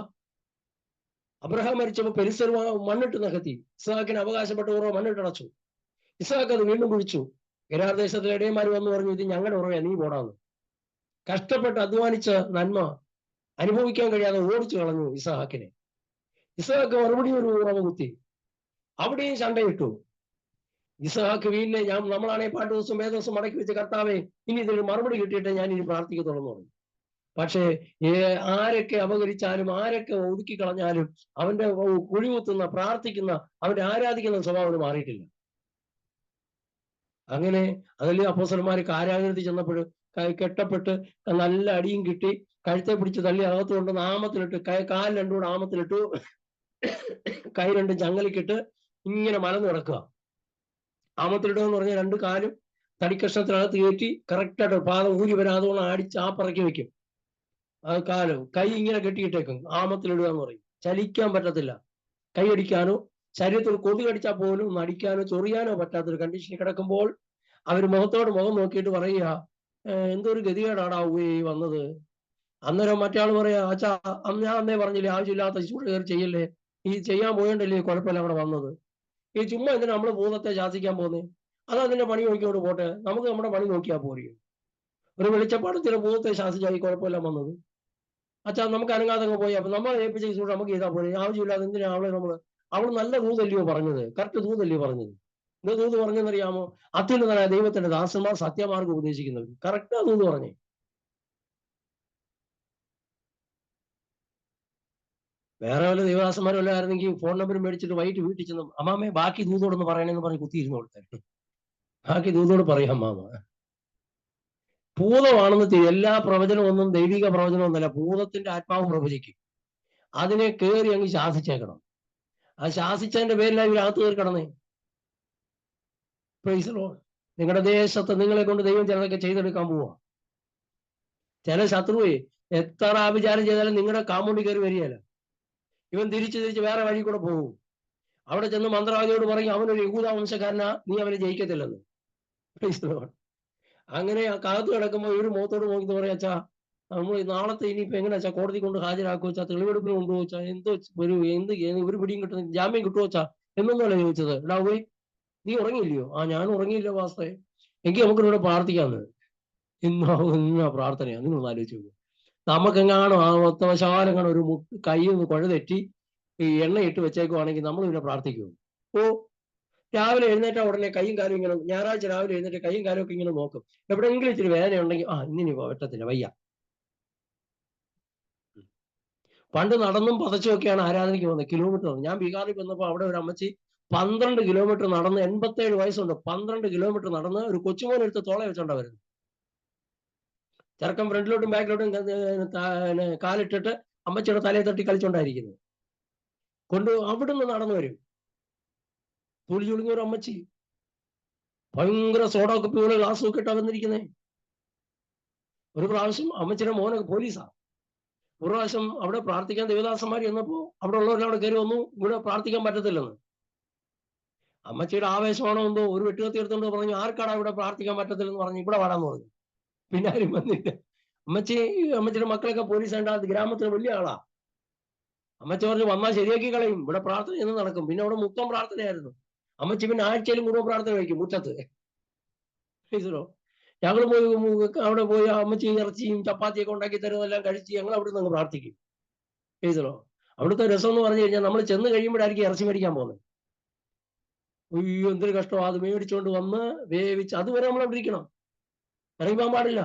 അബ്രഹാം മരിച്ചപ്പോൾ പെരിസർ മണ്ണിട്ട് നികത്തി. ഇസഹാക്കിന് അവകാശപ്പെട്ട ഉറവ മണ്ണിട്ടടച്ചു. ഇസഹാക്ക് അത് വീണ്ടും കുഴിച്ചു. ഗെരാർ ദേശത്തിലെ ഇടയന്മാർ വന്ന് പറഞ്ഞു, ഇത് ഞങ്ങളുടെ ഉറവയാ, നീ പോടാന്ന്. കഷ്ടപ്പെട്ട് അധ്വാനിച്ച നന്മ അനുഭവിക്കാൻ കഴിയാതെ ഓടിച്ചു കളഞ്ഞു ഇസഹാക്കിനെ. ഇസഹാക്ക് മറുപടി ഒരു ഉറവ കുത്തി. അവിടെയും ചണ്ടയിട്ടു. ഇസഹാക്ക് വീണ്ടും നമ്മളാണെങ്കിൽ പാട്ട് ദിവസം വേദവസം മടക്കി വെച്ച്, കർത്താവേ ഇനി ഇതിന് മറുപടി കിട്ടിയിട്ട് ഞാൻ ഇനി പ്രാർത്ഥിക്കത്തുള്ളൂ. പക്ഷേ ആരൊക്കെ അപകരിച്ചാലും ആരൊക്കെ ഒതുക്കി കളഞ്ഞാലും അവന്റെ കുഴിമുത്തുന്ന പ്രാർത്ഥിക്കുന്ന അവന്റെ ആരാധിക്കുന്ന സ്വഭാവം മാറിയിട്ടില്ല. അങ്ങനെ അതല്ലേ അപ്പോസ്തലന്മാര് കാരാഗ്രഹത്തിൽ ചെന്നപ്പോൾ കെട്ടപ്പെട്ട് നല്ല അടിയും കിട്ടി, കഴുത്തെ പിടിച്ച് തള്ളി അകത്ത് കൊണ്ട് ആമത്തിലിട്ട്, കാൽ രണ്ടും കൂടെ ആമത്തിലിട്ടു, കൈ രണ്ടും ചങ്ങലിക്കിട്ട് ഇങ്ങനെ മലന്ന് കിടക്കുക. ആമത്തിലിടുക എന്ന് പറഞ്ഞാൽ രണ്ട് കാലും തടിക്കഷ്ണത്തിനകത്ത് കയറ്റി കറക്റ്റായിട്ട് പാദം ഊരി വരാതുകൊണ്ട് അടിച്ച് ആപ്പിറക്കി വെക്കും. അത് കാലും കൈ ഇങ്ങനെ കെട്ടിയിട്ടേക്കും. ആമത്തിലിടുക എന്ന് പറയും. ചലിക്കാൻ പറ്റത്തില്ല. കൈയടിക്കാനോ ശരീരത്തിൽ കൊതു കടിച്ചാൽ പോലും ഒന്ന് അടിക്കാനോ ചൊറിയാനോ പറ്റാത്തൊരു കണ്ടീഷനിൽ കിടക്കുമ്പോൾ അവർ മുഖത്തോട് മുഖം നോക്കിയിട്ട് പറയുക, എന്തൊരു ഗതികേടാടാ വന്നത്. അന്നേരം മറ്റേ ആൾ പറയാ, അച്ഛാ ഞാൻ അന്നേ പറഞ്ഞില്ലേ ആവശ്യമില്ലാത്ത ചൂട് കയറി ചെയ്യല്ലേ, ഈ ചെയ്യാൻ പോയണ്ടല്ലേ കുഴപ്പമില്ല അവിടെ വന്നത്. ഈ ചുമ്മാ എന്തിനാ നമ്മള് ഭൂതത്തെ ശാസിക്കാൻ പോകുന്നത്? അത് അതിന്റെ പണി നോക്കിയോണ്ട് പോട്ടെ, നമുക്ക് നമ്മുടെ പണി നോക്കിയാൽ പോരെ. ഒരു വെളിച്ചപ്പാടത്തിന് ഭൂതത്തെ ശാസിച്ചാൽ ഈ കുഴപ്പമില്ല വന്നത്. അച്ഛാ നമുക്ക് അനങ്ങാതെ അങ്ങ് പോയി, അപ്പൊ നമ്മൾ ഏൽപ്പിച്ച ചൂട് നമുക്ക് ചെയ്താൽ പോരെ, ആവശ്യമില്ലാതെ എന്തിനാ അവൾ നല്ല ദൂതല്ലയോ പറഞ്ഞത്, കറക്റ്റ് ദൂതല്ലയോ പറഞ്ഞത്. എന്ത് ദൂത് പറഞ്ഞെന്നറിയാമോ? അത്യുന്നതനായ ദൈവത്തിന്റെ ദാസന്മാർ സത്യമാർഗം ഉപദേശിക്കുന്നവർ. കറക്റ്റാ ദൂത് പറഞ്ഞേ. വേറെ വല്ല ദൈവദാസന്മാരും വല്ല ആയിരുന്നെങ്കിൽ ഫോൺ നമ്പർ മേടിച്ചിട്ട് വൈകിട്ട് വീട്ടിൽ ചെന്ന്, അമ്മാമ്മേ ബാക്കി ദൂതോടൊന്ന് പറയണമെന്ന് പറഞ്ഞ് കുത്തിയിരുന്നു കൊടുത്തേ. ബാക്കി ദൂതോട് പറയാം അമ്മാമ. ഭൂതമാണെന്ന് എല്ലാ പ്രവചനമൊന്നും ദൈവിക പ്രവചനമൊന്നുമല്ല. ഭൂതത്തിന്റെ ആത്മാവ് പ്രവചിക്കും. അതിനെ കയറി അങ്ങ് ശാസിച്ചേക്കണം. ആ ശാസിച്ചതിന്റെ പേരിലാണ് ഇവരകത്ത് കയറി കിടന്നേ. Praise Lord. നിങ്ങളുടെ ദേശത്ത് നിങ്ങളെ കൊണ്ട് ദൈവം ചിലതൊക്കെ ചെയ്തെടുക്കാൻ പോവാ. ചില ശത്രുവേ എത്ര ആഭിചാരം ചെയ്താലും നിങ്ങളുടെ കാമ്പൗണ്ടിൽ കയറി വരികയല്ല. ഇവൻ തിരിച്ച് വേറെ വഴി കൂടെ പോകും. അവിടെ ചെന്ന് മന്ത്രവാദിയോട് പറയും, അവനൊരു യഹൂദ വംശക്കാരനാ, നീ അവനെ ജയിക്കത്തില്ലെന്ന്. Praise Lord. അങ്ങനെ ആ കാത്തു കിടക്കുമ്പോൾ ഇവര് മുഖത്തോട് നോക്കി പറയാ, അച്ഛാ നമ്മൾ നാളത്തെ ഇനിയിപ്പോ എങ്ങനെ വെച്ചാ കോടതി കൊണ്ട് ഹാജരാക്കുക വെച്ചാൽ, തെളിവെടുപ്പിന് കൊണ്ടുപോച്ചാ, ഒരു പിടിയും കിട്ടുന്ന ജാമ്യം കിട്ടുമോ വെച്ചാ എന്നൊന്നുമല്ല ചോദിച്ചത്. എടാ പോയി നീ ഉറങ്ങിയില്ലയോ? ആ ഞാൻ ഉറങ്ങിയില്ല വാസ്തേ. എങ്കിൽ നമുക്കിവിടെ പ്രാർത്ഥിക്കാന്ന്. ഇന്നാ പ്രാർത്ഥനയാ. നിങ്ങളൊന്ന് ആലോചിച്ച് നോക്കും. നമുക്കെങ്ങാണോ ആ ഒത്തവശാലങ്ങൾ ഒരു കൈ ഒന്ന് കുഴ തെറ്റി ഈ എണ്ണ ഇട്ട് വെച്ചേക്കുവാണെങ്കിൽ നമ്മൾ പിന്നെ പ്രാർത്ഥിക്കുമോ? ഓ, രാവിലെ എഴുന്നേറ്റ ഉടനെ കൈയും കാലും ഇങ്ങനെ, ഞായറാഴ്ച രാവിലെ എഴുന്നേറ്റ് കൈയും കാലും ഒക്കെ ഇങ്ങനെ നോക്കും. എവിടെയെങ്കിലും ഇച്ചിരി വേദന ഉണ്ടെങ്കിൽ ഇന്നിനി പറ്റത്തില്ല, വയ്യ. പണ്ട് നടന്നും പതച്ചും ഒക്കെയാണ് ആരാധനയ്ക്ക് പോകുന്നത്. കിലോമീറ്റർ. ഞാൻ ബീഹാറിൽ വന്നപ്പോൾ അവിടെ ഒരു അമ്മച്ചി 12 കിലോമീറ്റർ നടന്ന്, 87 വയസ്സുണ്ട്, 12 കിലോമീറ്റർ നടന്ന് ഒരു കൊച്ചുമോനെ എടുത്ത് തോളെ വെച്ചോണ്ടാ വരുന്നത്. ചെറുക്കം ഫ്രണ്ടിലോട്ടും ബാക്കിലോട്ടും കാലിട്ടിട്ട് അമ്മച്ചിയുടെ തലയെ തട്ടി കളിച്ചോണ്ടായിരിക്കുന്നത്. അവിടുന്ന് നടന്നു വരും. തുളി ചുളിഞ്ഞ ഒരു അമ്മച്ചി, ഭയങ്കര സോഡ കുപ്പികളെ ഗ്ലാസ് നോക്കിയിട്ടാ വന്നിരിക്കുന്നേ. ഒരു പ്രാവശ്യം അമ്മച്ചിയുടെ മോനൊക്കെ പോലീസാ. ഒരു പ്രാവശ്യം അവിടെ പ്രാർത്ഥിക്കാൻ ദേവദാസന്മാർ ചെന്നപ്പോ അവിടെ ഉള്ളവരെല്ലാം അവിടെ കയറി വന്നു, ഇവിടെ പ്രാർത്ഥിക്കാൻ പറ്റത്തില്ലെന്ന്. അമ്മച്ചിയുടെ ആവേശമാണോ എന്തോ ഒരു വെട്ടുകത്തി എടുത്തോണ്ട് പറഞ്ഞു, ആർക്കാടാ ഇവിടെ പ്രാർത്ഥിക്കാൻ പറ്റത്തില്ലെന്ന് പറഞ്ഞു, ഇവിടെ വാടാന്ന് പറഞ്ഞു. പിന്നെ ആരും വന്നില്ല. അമ്മച്ചിയുടെ മക്കളൊക്കെ പോലീസാണ്ട്, ആ ഗ്രാമത്തിന് വലിയ ആളാ. അമ്മച്ചി പറഞ്ഞു, വന്നാൽ ശരിയാക്കി കളയും, ഇവിടെ പ്രാർത്ഥന എന്ന് നടക്കും. പിന്നെ അവിടെ മൊത്തം പ്രാർത്ഥനയായിരുന്നു. അമ്മച്ചി പിന്നെ ആഴ്ചയിലും കുടുംബ പ്രാർത്ഥന കഴിക്കും മുറ്റത്ത്. ഞങ്ങൾ പോയി അവിടെ പോയി അമ്മച്ചിയും ഇറച്ചിയും ചപ്പാത്തിയൊക്കെ ഉണ്ടാക്കി തരുന്നതെല്ലാം കഴിച്ച് ഞങ്ങൾ അവിടെ നിന്ന് പ്രാർത്ഥിക്കും. ചെയ്തോ. അവിടുത്തെ രസം എന്ന് പറഞ്ഞു കഴിഞ്ഞാൽ നമ്മൾ ചെന്ന് കഴിയുമ്പോഴായിരിക്കും ഇറച്ചി മേടിക്കാൻ പോകുന്നത്. അയ്യോ എന്തൊരു കഷ്ടം. അത് മേടിച്ചുകൊണ്ട് വന്ന് വേവിച്ച് അതുവരെ നമ്മൾ അവിടെ ഇരിക്കണം, ഇറങ്ങി പോകാൻ പാടില്ല.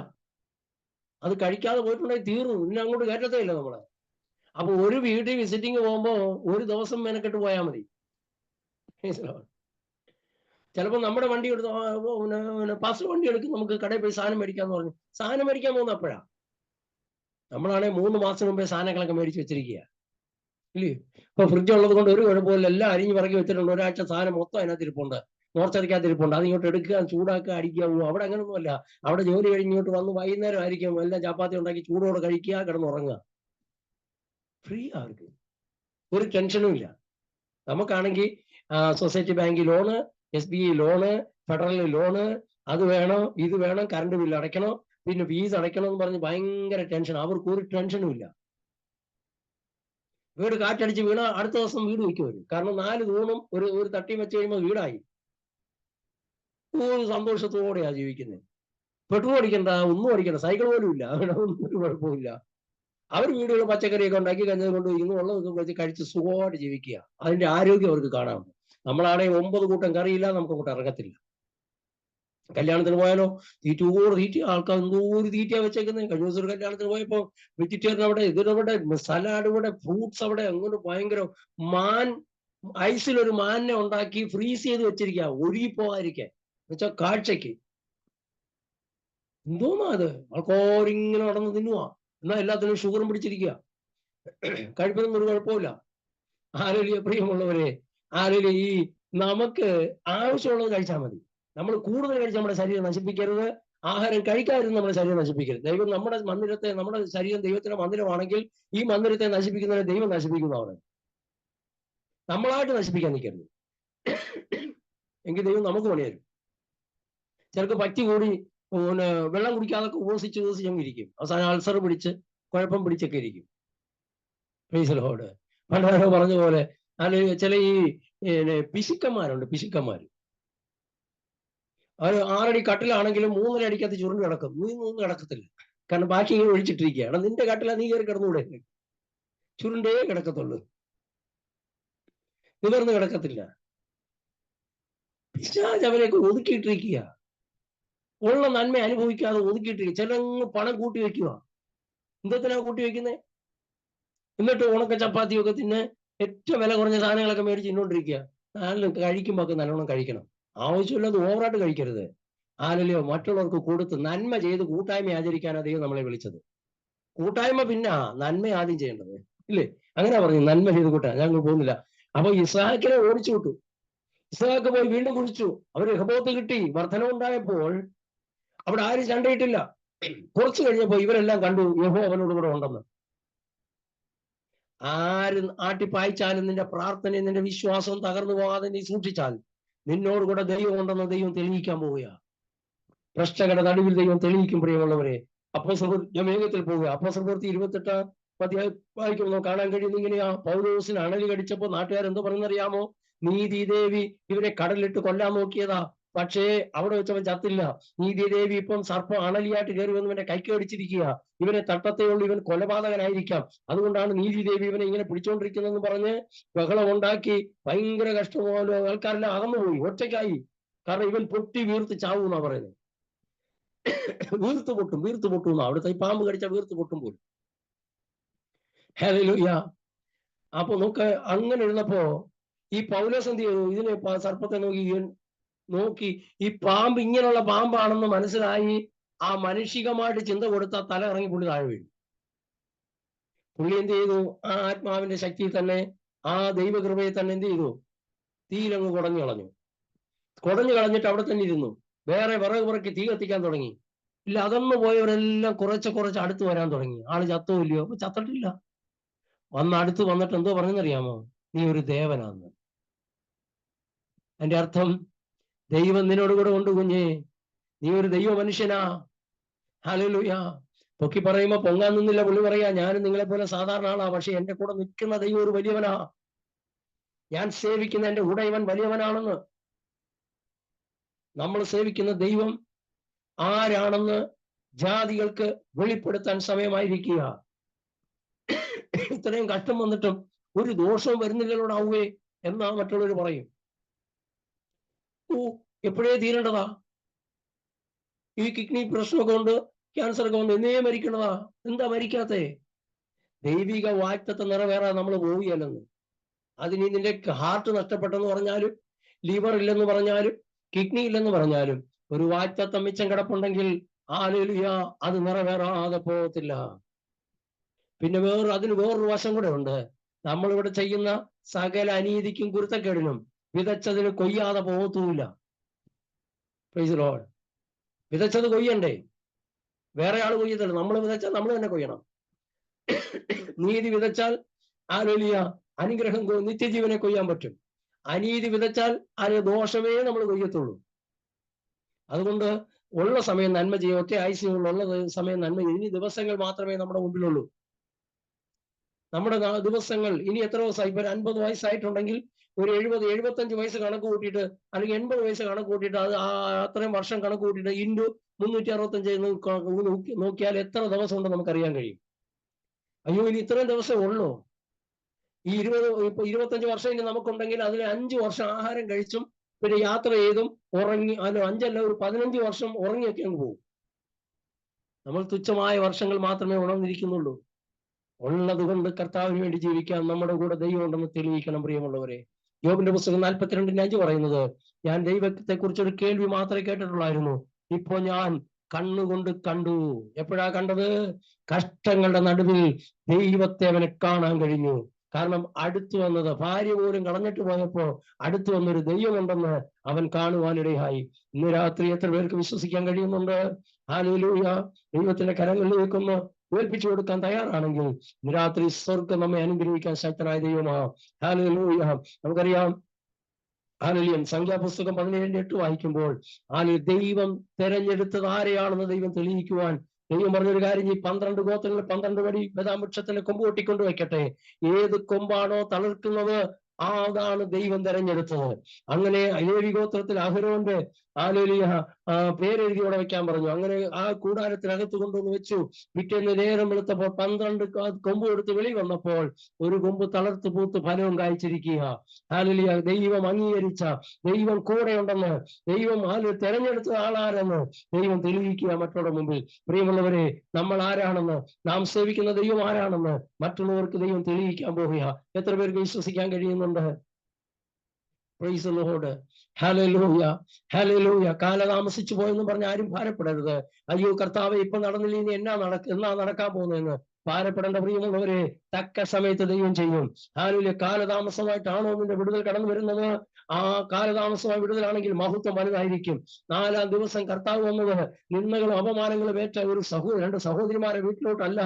അത് കഴിക്കാതെ പോയിട്ടുണ്ടെങ്കിൽ തീർന്നു, പിന്നെ അങ്ങോട്ട് കയറ്റത്തേ ഇല്ല നമ്മളെ. അപ്പൊ ഒരു വീട്ടിൽ വിസിറ്റിംഗ് പോകുമ്പോ ഒരു ദിവസം മെനക്കെട്ട് പോയാൽ മതി. ചിലപ്പോൾ നമ്മുടെ വണ്ടി എടുത്ത് പാസ് വണ്ടി എടുക്കും, നമുക്ക് കടയിൽ പോയി സാധനം മേടിക്കാന്ന് പറഞ്ഞു. സാധനം മേടിക്കാൻ പോകുന്ന അപ്പോഴാ. നമ്മളാണെങ്കിൽ 3 മാസം മുമ്പേ സാധനങ്ങളൊക്കെ മേടിച്ച് വെച്ചിരിക്കുക, ഇല്ലേ? ഇപ്പൊ ഫ്രിഡ്ജ് ഉള്ളത് കൊണ്ട് ഒരു കുഴപ്പമില്ല, എല്ലാം അരിഞ്ഞ് പറക്കി വെച്ചിട്ടുണ്ട്. ഒരാഴ്ച സാധനം മൊത്തം അതിനകത്ത് ഇരിപ്പുണ്ട്, മോർച്ചറിക്കകത്ത് ഇരിപ്പുണ്ട്. അത് ഇങ്ങോട്ട് എടുക്കുക, ചൂടാക്കുക, അടിക്കുക. അവിടെ അങ്ങനെയൊന്നുമല്ല. അവിടെ ജോലി കഴിഞ്ഞിങ്ങോട്ട് വന്ന് വൈകുന്നേരം ആയിരിക്കും എല്ലാം ചപ്പാത്തി ഉണ്ടാക്കി ചൂടോടെ കഴിക്കുക, കിടന്നുറങ്ങുക. ഫ്രീ അവർക്ക്, ഒരു ടെൻഷനും ഇല്ല. നമുക്കാണെങ്കിൽ society bank loan, SBI loan, federal loan, അത് വേണം ഇത് വേണം, കറണ്ട് ബില്ല് അടയ്ക്കണം, പിന്നെ ഫീസ് അടയ്ക്കണം എന്ന് പറഞ്ഞ് ഭയങ്കര ടെൻഷൻ. അവർക്ക് ഒരു ടെൻഷനും ഇല്ല. വീട് കാറ്റടിച്ച് വീണ അടുത്ത ദിവസം വീട് വയ്ക്കും അവർ. കാരണം 4 തൂണും ഒരു തട്ടിയും വെച്ച് കഴിയുമ്പോൾ വീടായി. ഒരു സന്തോഷത്തോടെയാ ജീവിക്കുന്നത്. പെട്രോൾ അടിക്കണ്ട, ഒന്നും അടിക്കണ്ട, സൈക്കിൾ പോലും ഇല്ല, ഒരു കുഴപ്പമില്ല. അവർ വീടുകൾ പച്ചക്കറിയൊക്കെ ഉണ്ടാക്കി കഞ്ഞത് കൊണ്ട് ഇരുന്ന് ഉള്ളതൊക്കെ വെച്ച് കഴിച്ച് സുഖമായിട്ട് ജീവിക്കുക. അതിന്റെ ആരോഗ്യം അവർക്ക് കാണാം. നമ്മളാണെങ്കിൽ 9 കൂട്ടം കറിയില്ല, നമുക്ക് അങ്ങോട്ട് ഇറങ്ങത്തില്ല. കല്യാണത്തിന് പോയാലോ തീറ്റ ആൾക്കാർ എന്തോ ഒരു തീറ്റയാ വെച്ചേക്കുന്നത്. കഴിഞ്ഞ ദിവസം ഒരു കല്യാണത്തിന് പോയപ്പോ വെജിറ്റേറിയൻ അവിടെ, ഇതിനവിടെ സലാഡ് ഇവിടെ, ഫ്രൂട്ട്സ് അവിടെ, അങ്ങോട്ട് ഭയങ്കര മാൻ, ഐസിലൊരു മാനിനെ ഉണ്ടാക്കി ഫ്രീസ് ചെയ്ത് വെച്ചിരിക്കുക, ഒഴുകിപ്പോകാതിരിക്കാൻ എന്നുവെച്ചാൽ കാഴ്ചക്ക്. എന്തോന്നാ അത്? ആൾക്കാരിങ്ങനെ നടന്ന് തിന്നുക. എന്നാൽ എല്ലാത്തിനും ഷുഗറും പിടിച്ചിരിക്കുക. കഴിപ്പൊന്നും ഒരു കുഴപ്പമില്ല. ആരോഗ്യ പ്രിയമുള്ളവരെ, ആരോഗ്യ ഈ നമുക്ക് ആവശ്യമുള്ളത് കഴിച്ചാൽ മതി. നമ്മൾ കൂടുതൽ കഴിച്ച് നമ്മുടെ ശരീരം നശിപ്പിക്കരുത്. ആഹാരം കഴിക്കാതിരുന്ന് നമ്മുടെ ശരീരം നശിപ്പിക്കരുത്. ദൈവം നമ്മുടെ മന്ദിരത്തെ, നമ്മുടെ ശരീരം ദൈവത്തിന്റെ മന്ദിരമാണെങ്കിൽ ഈ മന്ദിരത്തെ നശിപ്പിക്കുന്നവരെ ദൈവം നശിപ്പിക്കുന്നതാണ്. നമ്മളായിട്ട് നശിപ്പിക്കാൻ നിൽക്കരുത്, എങ്കിൽ ദൈവം നമുക്ക് പണി തരും. ചിലർക്ക് പറ്റി കൂടി വെള്ളം കുടിക്കാതൊക്കെ ഉപസിച്ച് ഇരിക്കും. അവസാനം അൾസർ പിടിച്ച് കുഴപ്പം പിടിച്ചൊക്കെ ഇരിക്കും. പ്രീസലോട് പണ്ടാരോ പറഞ്ഞ പോലെ ചില ഈ പിശുക്കന്മാരുണ്ട്, പിശുക്കന്മാര്. അവർ 6 അടി കട്ടിലാണെങ്കിലും 3.5 അടിക്കകത്ത് ചുരുണ്ട് കിടക്കും. നീ കിടക്കത്തില്ല, കാരണം ബാക്കി ഇങ്ങനെ ഒഴിച്ചിട്ടിരിക്കുകയാണ്. നിന്റെ കട്ടില നീ കയറി കിടന്നുകൂടെ? ചുരുണ്ടേ കിടക്കത്തുള്ളൂ, നിവർന്ന് കിടക്കത്തില്ല. പിശാച് അവരെയൊക്കെ ഒതുക്കിയിട്ടിരിക്കുക, ഉള്ള നന്മ അനുഭവിക്കാതെ ഒതുക്കിയിട്ടിരിക്കുക. ചിലങ്ങ് പണം കൂട്ടി വെക്കുക. എന്തിനാ കൂട്ടി വെക്കുന്നത്? എന്നിട്ട് ഉണക്ക ചപ്പാത്തിയൊക്കെ തിന്ന് ഏറ്റവും വില കുറഞ്ഞ സാധനങ്ങളൊക്കെ മേടിച്ച് തിന്നോണ്ടിരിക്കുക. കഴിക്കുമ്പോ ഒക്കെ നല്ലോണം കഴിക്കണം. ആവശ്യമില്ലാതെ ഓവറായിട്ട് കഴിക്കരുത്. ആരല്ലോ മറ്റുള്ളവർക്ക് കൊടുത്ത് നന്മ ചെയ്ത് കൂട്ടായ്മ ആചരിക്കാൻ ദൈവം നമ്മളെ വിളിച്ചത്. കൂട്ടായ്മ പിന്നെ നന്മ ആദ്യം ചെയ്യേണ്ടത്, ഇല്ലേ? അങ്ങനെ പറഞ്ഞു, നന്മ ചെയ്ത് കൂട്ടാൻ. ഞങ്ങൾ പോകുന്നില്ല. അപ്പൊ ഇസ്ഹാക്കിനെ ഓടിച്ചു വിട്ടു. ഇസ്ഹാക്ക് പോയി വീണ്ടും കുഴിച്ചു. അവർ രഹോബോത്ത് കിട്ടി. വർധനമുണ്ടായപ്പോൾ അവിടെ ആരും ചണ്ടയിട്ടില്ല. കുറച്ചു കഴിഞ്ഞപ്പോ ഇവരെല്ലാം കണ്ടു യഹോവ അവനോട് കൂടെ ഉണ്ടെന്ന്. ആര് ആട്ടിപ്പായിച്ചാലും നിന്റെ പ്രാർത്ഥനയും നിന്റെ വിശ്വാസവും തകർന്നു പോകാതെ നീ സൂക്ഷിച്ചാൽ നിന്നോട് കൂടെ ദൈവം ഉണ്ടെന്ന് ദൈവം തെളിയിക്കാൻ പോവുക. ഭ്രഷ്ടകരുടെ നടുവിൽ ദൈവം തെളിയിക്കും. പ്രിയമുള്ളവരെ, അപ്പോസ്തലർ വേഗത്തിൽ പോവുക. അപ്പോസ്തലർ 28 വായിക്കുമ്പോൾ കാണാൻ കഴിയുന്ന ഇങ്ങനെയാ. പൗലോസിന് അണലി കടിച്ചപ്പോ നാട്ടുകാരെന്തോ പറയുന്നറിയാമോ? നീതിദേവി ഇവരെ കടലിട്ട് കൊല്ലാൻ നോക്കിയതാ, പക്ഷേ അവിടെ വെച്ചവൻ ചത്തില്ല. നീതിദേവി ഇപ്പം സർപ്പം അണലിയായിട്ട് കയറി വന്ന് ഇവന്റെ കൈക്ക് കടിച്ചിരിക്കുക. ഇവനെ തട്ടത്തേയുള്ളൂ, ഇവൻ കൊലപാതകനായിരിക്കാം, അതുകൊണ്ടാണ് നീതിദേവി ഇവനെ ഇങ്ങനെ പിടിച്ചോണ്ടിരിക്കുന്നതെന്ന് പറഞ്ഞ് ബഹളം ഉണ്ടാക്കി. ഭയങ്കര കഷ്ടപോലെ ആൾക്കാരെല്ലാം അകന്നുപോയി, ഒറ്റയ്ക്കായി. കാരണം ഇവൻ പൊട്ടി വീർത്ത് ചാവും എന്നാ പറയുന്നത്. വീർത്ത് പൊട്ടും എന്നാ. അവിടുത്തെ ഈ പാമ്പ് കടിച്ച വീർത്ത് പൊട്ടും പോലും. ഹല്ലേലൂയ. അപ്പൊ നോക്ക്, അങ്ങനെ ഇരുന്നപ്പോ ഈ പൗലോസ് എന്ത് ചെയ്തു? ഇതിനെ സർപ്പത്തെ നോക്കി ഈ പാമ്പ് ഇങ്ങനെയുള്ള പാമ്പാണെന്ന് മനസ്സിലായി. ആ മാനുഷികമായിട്ട് ചിന്ത കൊടുത്ത തല ഇറങ്ങി പുള്ളി താഴെ വീഴും. പുള്ളി എന്ത് ചെയ്തു? ആ ആത്മാവിന്റെ ശക്തിയിൽ തന്നെ, ആ ദൈവകൃപയെ തന്നെ എന്ത് ചെയ്തു? തീയിലങ്ങ് കുടഞ്ഞു കളഞ്ഞിട്ട് അവിടെ തന്നെ ഇരുന്നു. വേറെ വിറക് പുറക്കി തീ കത്തിക്കാൻ തുടങ്ങി. ഇല്ല, അകന്നു പോയവരെല്ലാം കുറച്ച് അടുത്ത് വരാൻ തുടങ്ങി. ആള് ചത്തോ ഇല്ലയോ? അപ്പൊ ചത്തിട്ടില്ല. അടുത്ത് വന്നിട്ട് എന്തോ പറഞ്ഞെന്നറിയാമോ? നീ ഒരു ദേവനാന്ന്. അതിന്റെ അർത്ഥം ദൈവം നിന്നോട് കൂടെ ഉണ്ട് കുഞ്ഞേ, നീ ഒരു ദൈവ മനുഷ്യനാ. ഹല്ലേലൂയ. പൊക്കി പറയുമ്പോ പൊങ്ങാൻ നിന്നില്ല. പുള്ളി പറയാ, ഞാനും നിങ്ങളെ പോലെ സാധാരണ ആളാ, പക്ഷെ എന്റെ കൂടെ നിൽക്കുന്ന ദൈവം ഒരു വലിയവനാ. ഞാൻ സേവിക്കുന്ന എന്റെ ഉടയവൻ വലിയവനാണെന്ന്. നമ്മൾ സേവിക്കുന്ന ദൈവം ആരാണെന്ന് ജാതികൾക്ക് വെളിപ്പെടുത്താൻ സമയമായിരിക്കുക. ഇത്രയും കഷ്ടം വന്നിട്ടും ഒരു ദോഷവും വരുന്നില്ലല്ലോടാവേ എന്നാ മറ്റുള്ളവർ പറയും. എപ്പോഴേ തീരേണ്ടതാ. ഈ കിഡ്നി പ്രശ്നമൊക്കെ കൊണ്ട്, ക്യാൻസർ ഒക്കെ കൊണ്ട് എന്നേ മരിക്കണതാ. എന്താ മരിക്കാത്തേ? ദൈവിക വാക്തത്വം നിറവേറാൻ നമ്മൾ പോവുകയല്ലെന്ന്. അതിന് നിന്റെ ഹാർട്ട് നഷ്ടപ്പെട്ടെന്ന് പറഞ്ഞാലും, ലിവർ ഇല്ലെന്ന് പറഞ്ഞാലും, കിഡ്നി ഇല്ലെന്ന് പറഞ്ഞാലും, ഒരു വാക്തത്വം മിച്ചം കിടപ്പുണ്ടെങ്കിൽ ഹല്ലേലൂയ, അത് നിറവേറാതെ പോകത്തില്ല. പിന്നെ അതിന് വേറൊരു വശം കൂടെ ഉണ്ട്. നമ്മളിവിടെ ചെയ്യുന്ന സകല അനീതിക്കും കുരുത്തക്കേടിനും വിതച്ചതിന് കൊയ്യാതെ പോകത്തുമില്ല. Praise Lord. വിതച്ചത് കൊയ്യണ്ടേ? വേറെ ആള് കൊയ്യത്തില്ല. നമ്മൾ വിതച്ചാൽ നമ്മൾ തന്നെ കൊയ്യണം. നീതി വിതച്ചാൽ ഹല്ലേലൂയ അനുഗ്രഹം നിത്യജീവനെ കൊയ്യാൻ പറ്റും. അനീതി വിതച്ചാൽ അത് ദോഷമേ നമ്മൾ കൊയ്യത്തുള്ളൂ. അതുകൊണ്ട് ഉള്ള സമയം നന്മ ചെയ്യും. ഒറ്റ ആയുസ്സുള്ള സമയം നന്മ ചെയ്യും. ഇനി ദിവസങ്ങൾ മാത്രമേ നമ്മുടെ മുമ്പിലുള്ളൂ. നമ്മുടെ ദിവസങ്ങൾ ഇനി എത്ര ദിവസമായി? ഇപ്പൊ 50 വയസ്സായിട്ടുണ്ടെങ്കിൽ ഒരു 70-75 വയസ്സ് കണക്ക് കൂട്ടിയിട്ട്, അല്ലെങ്കിൽ 80 വയസ്സ് കണക്ക് കൂട്ടിയിട്ട്, അത് അത്രയും വർഷം കണക്ക് കൂട്ടിയിട്ട് ഇൻറ്റു 365 നോക്കിയാൽ എത്ര ദിവസം ഉണ്ടെന്ന് നമുക്കറിയാൻ കഴിയും. അയ്യോ, ഇനി ഇത്രയും ദിവസം ഉള്ളൂ. ഈ 25 വർഷം ഇനി നമുക്കുണ്ടെങ്കിൽ അതിൽ 5 വർഷം ആഹാരം കഴിച്ചും പിന്നെ യാത്ര ചെയ്തും ഉറങ്ങി, 5 ഒരു 15 വർഷം ഉറങ്ങിയൊക്കെ അങ്ങ് പോകും. നമ്മൾ തുച്ഛമായ വർഷങ്ങൾ മാത്രമേ ഉണർന്നിരിക്കുന്നുള്ളൂ. ഉള്ളത് കൊണ്ട് കർത്താവിന് വേണ്ടി ജീവിക്കാൻ നമ്മുടെ കൂടെ ദൈവം ഉണ്ടെന്ന് തെളിയിക്കണം. പ്രിയമുള്ളവരെ, യോബിന്റെ പുസ്തകം 42:5 പറയുന്നത്, ഞാൻ ദൈവത്തെ കുറിച്ചൊരു കേൾവി മാത്രമേ കേട്ടിട്ടുള്ളായിരുന്നു, ഇപ്പൊ ഞാൻ കണ്ണുകൊണ്ട് കണ്ടു. എപ്പോഴാ കണ്ടത്? കഷ്ടങ്ങളുടെ നടുവിൽ ദൈവത്തെ അവനെ കാണാൻ കഴിഞ്ഞു. കാരണം അടുത്തു വന്നത്, ഭാര്യ പോലും കളഞ്ഞിട്ട് പോയപ്പോ അടുത്തു വന്നൊരു ദൈവമുണ്ടെന്ന് അവൻ കാണുവാനിടയായി. ഇന്ന് രാത്രി എത്ര പേർക്ക് വിശ്വസിക്കാൻ കഴിയുന്നുണ്ട്? ഹല്ലേലൂയ. ദൈവത്തിന്റെ കരങ്ങളിലേക്കൊന്ന് ഏൽപ്പിച്ചു കൊടുക്കാൻ തയ്യാറാണെങ്കിൽ ഇന്ന് രാത്രി സ്വർഗ്ഗം നമ്മെ അനുഗ്രഹിക്കാൻ ശക്തനായ ദൈവമാ. ഹല്ലേലൂയ. നമുക്കറിയാം, ഹല്ലേലൂയ, സംഖ്യാപുസ്തകം 17:8 വായിക്കുമ്പോൾ ദൈവം തെരഞ്ഞെടുത്തത് ആരെയാണെന്ന് ദൈവം തെളിയിക്കുവാൻ ദൈവം പറഞ്ഞൊരു കാര്യം, ഈ 12 ഗോത്രങ്ങൾ 12 വടി ബദാംവൃക്ഷത്തിന് കൊമ്പ് കൊട്ടിക്കൊണ്ട് വെക്കട്ടെ. ഏത് കൊമ്പാണോ തളർക്കുന്നത് അതാണ് ദൈവം തെരഞ്ഞെടുത്തത്. അങ്ങനെ ലേവി ഗോത്രത്തിൽ അഹരോന്റെ ഹല്ലേലൂയ പേരെഴുതി അവിടെ വെക്കാൻ പറഞ്ഞു. അങ്ങനെ ആ കൂടാരത്തിനകത്ത് കൊണ്ടുവന്ന് വെച്ചു. പിറ്റേന്ന് നേരം വെളുത്തപ്പോൾ 12 കൊമ്പ് എടുത്ത് വെളി വന്നപ്പോൾ ഒരു കൊമ്പ് തളർത്ത് പൂത്ത് ഫലവും കായ്ച്ചിരിക്കുക. ഹല്ലേലൂയ. ദൈവം അംഗീകരിച്ച, ദൈവം കൂടെയുണ്ടെന്ന്, ദൈവം തെരഞ്ഞെടുത്ത ആളാരെന്ന് ദൈവം തെളിയിക്കുക മറ്റുള്ള മുമ്പിൽ. പ്രിയമുള്ളവരെ, നമ്മൾ ആരാണെന്ന്, നാം സേവിക്കുന്ന ദൈവം ആരാണെന്ന് മറ്റുള്ളവർക്ക് ദൈവം തെളിയിക്കാൻ പോവുക. എത്ര പേർക്ക് വിശ്വസിക്കാൻ കഴിയുന്നുണ്ട്? Praise the Lord. Hallelujah, hallelujah. കാലതാമസിച്ചു പോയെന്ന് പറഞ്ഞ് ആരും ഭാരപ്പെടരുത്. അയ്യോ കർത്താവേ, ഇപ്പൊ നടന്നില്ല, ഇനി എന്നാ നടക്കാൻ പോകുന്നതെന്ന് ഭാരപ്പെടേണ്ട. പ്രിയമുള്ളവരെ, തക്ക സമയത്ത് ദൈവം ചെയ്യും. ഹല്ലേലൂയ. കാലതാമസമായിട്ടാണോ നിന്റെ വിടുതൽ കടന്നു വരുന്നത്? ആ കാലതാമസമായി വിടുതലാണെങ്കിൽ മഹത്വം വലുതായിരിക്കും. 4-ാം ദിവസം കർത്താവ് വന്നത് നിന്ദകളും അപമാനങ്ങളും ഏറ്റ ഒരു 2 സഹോദരിമാരെ വീട്ടിലോട്ടല്ല,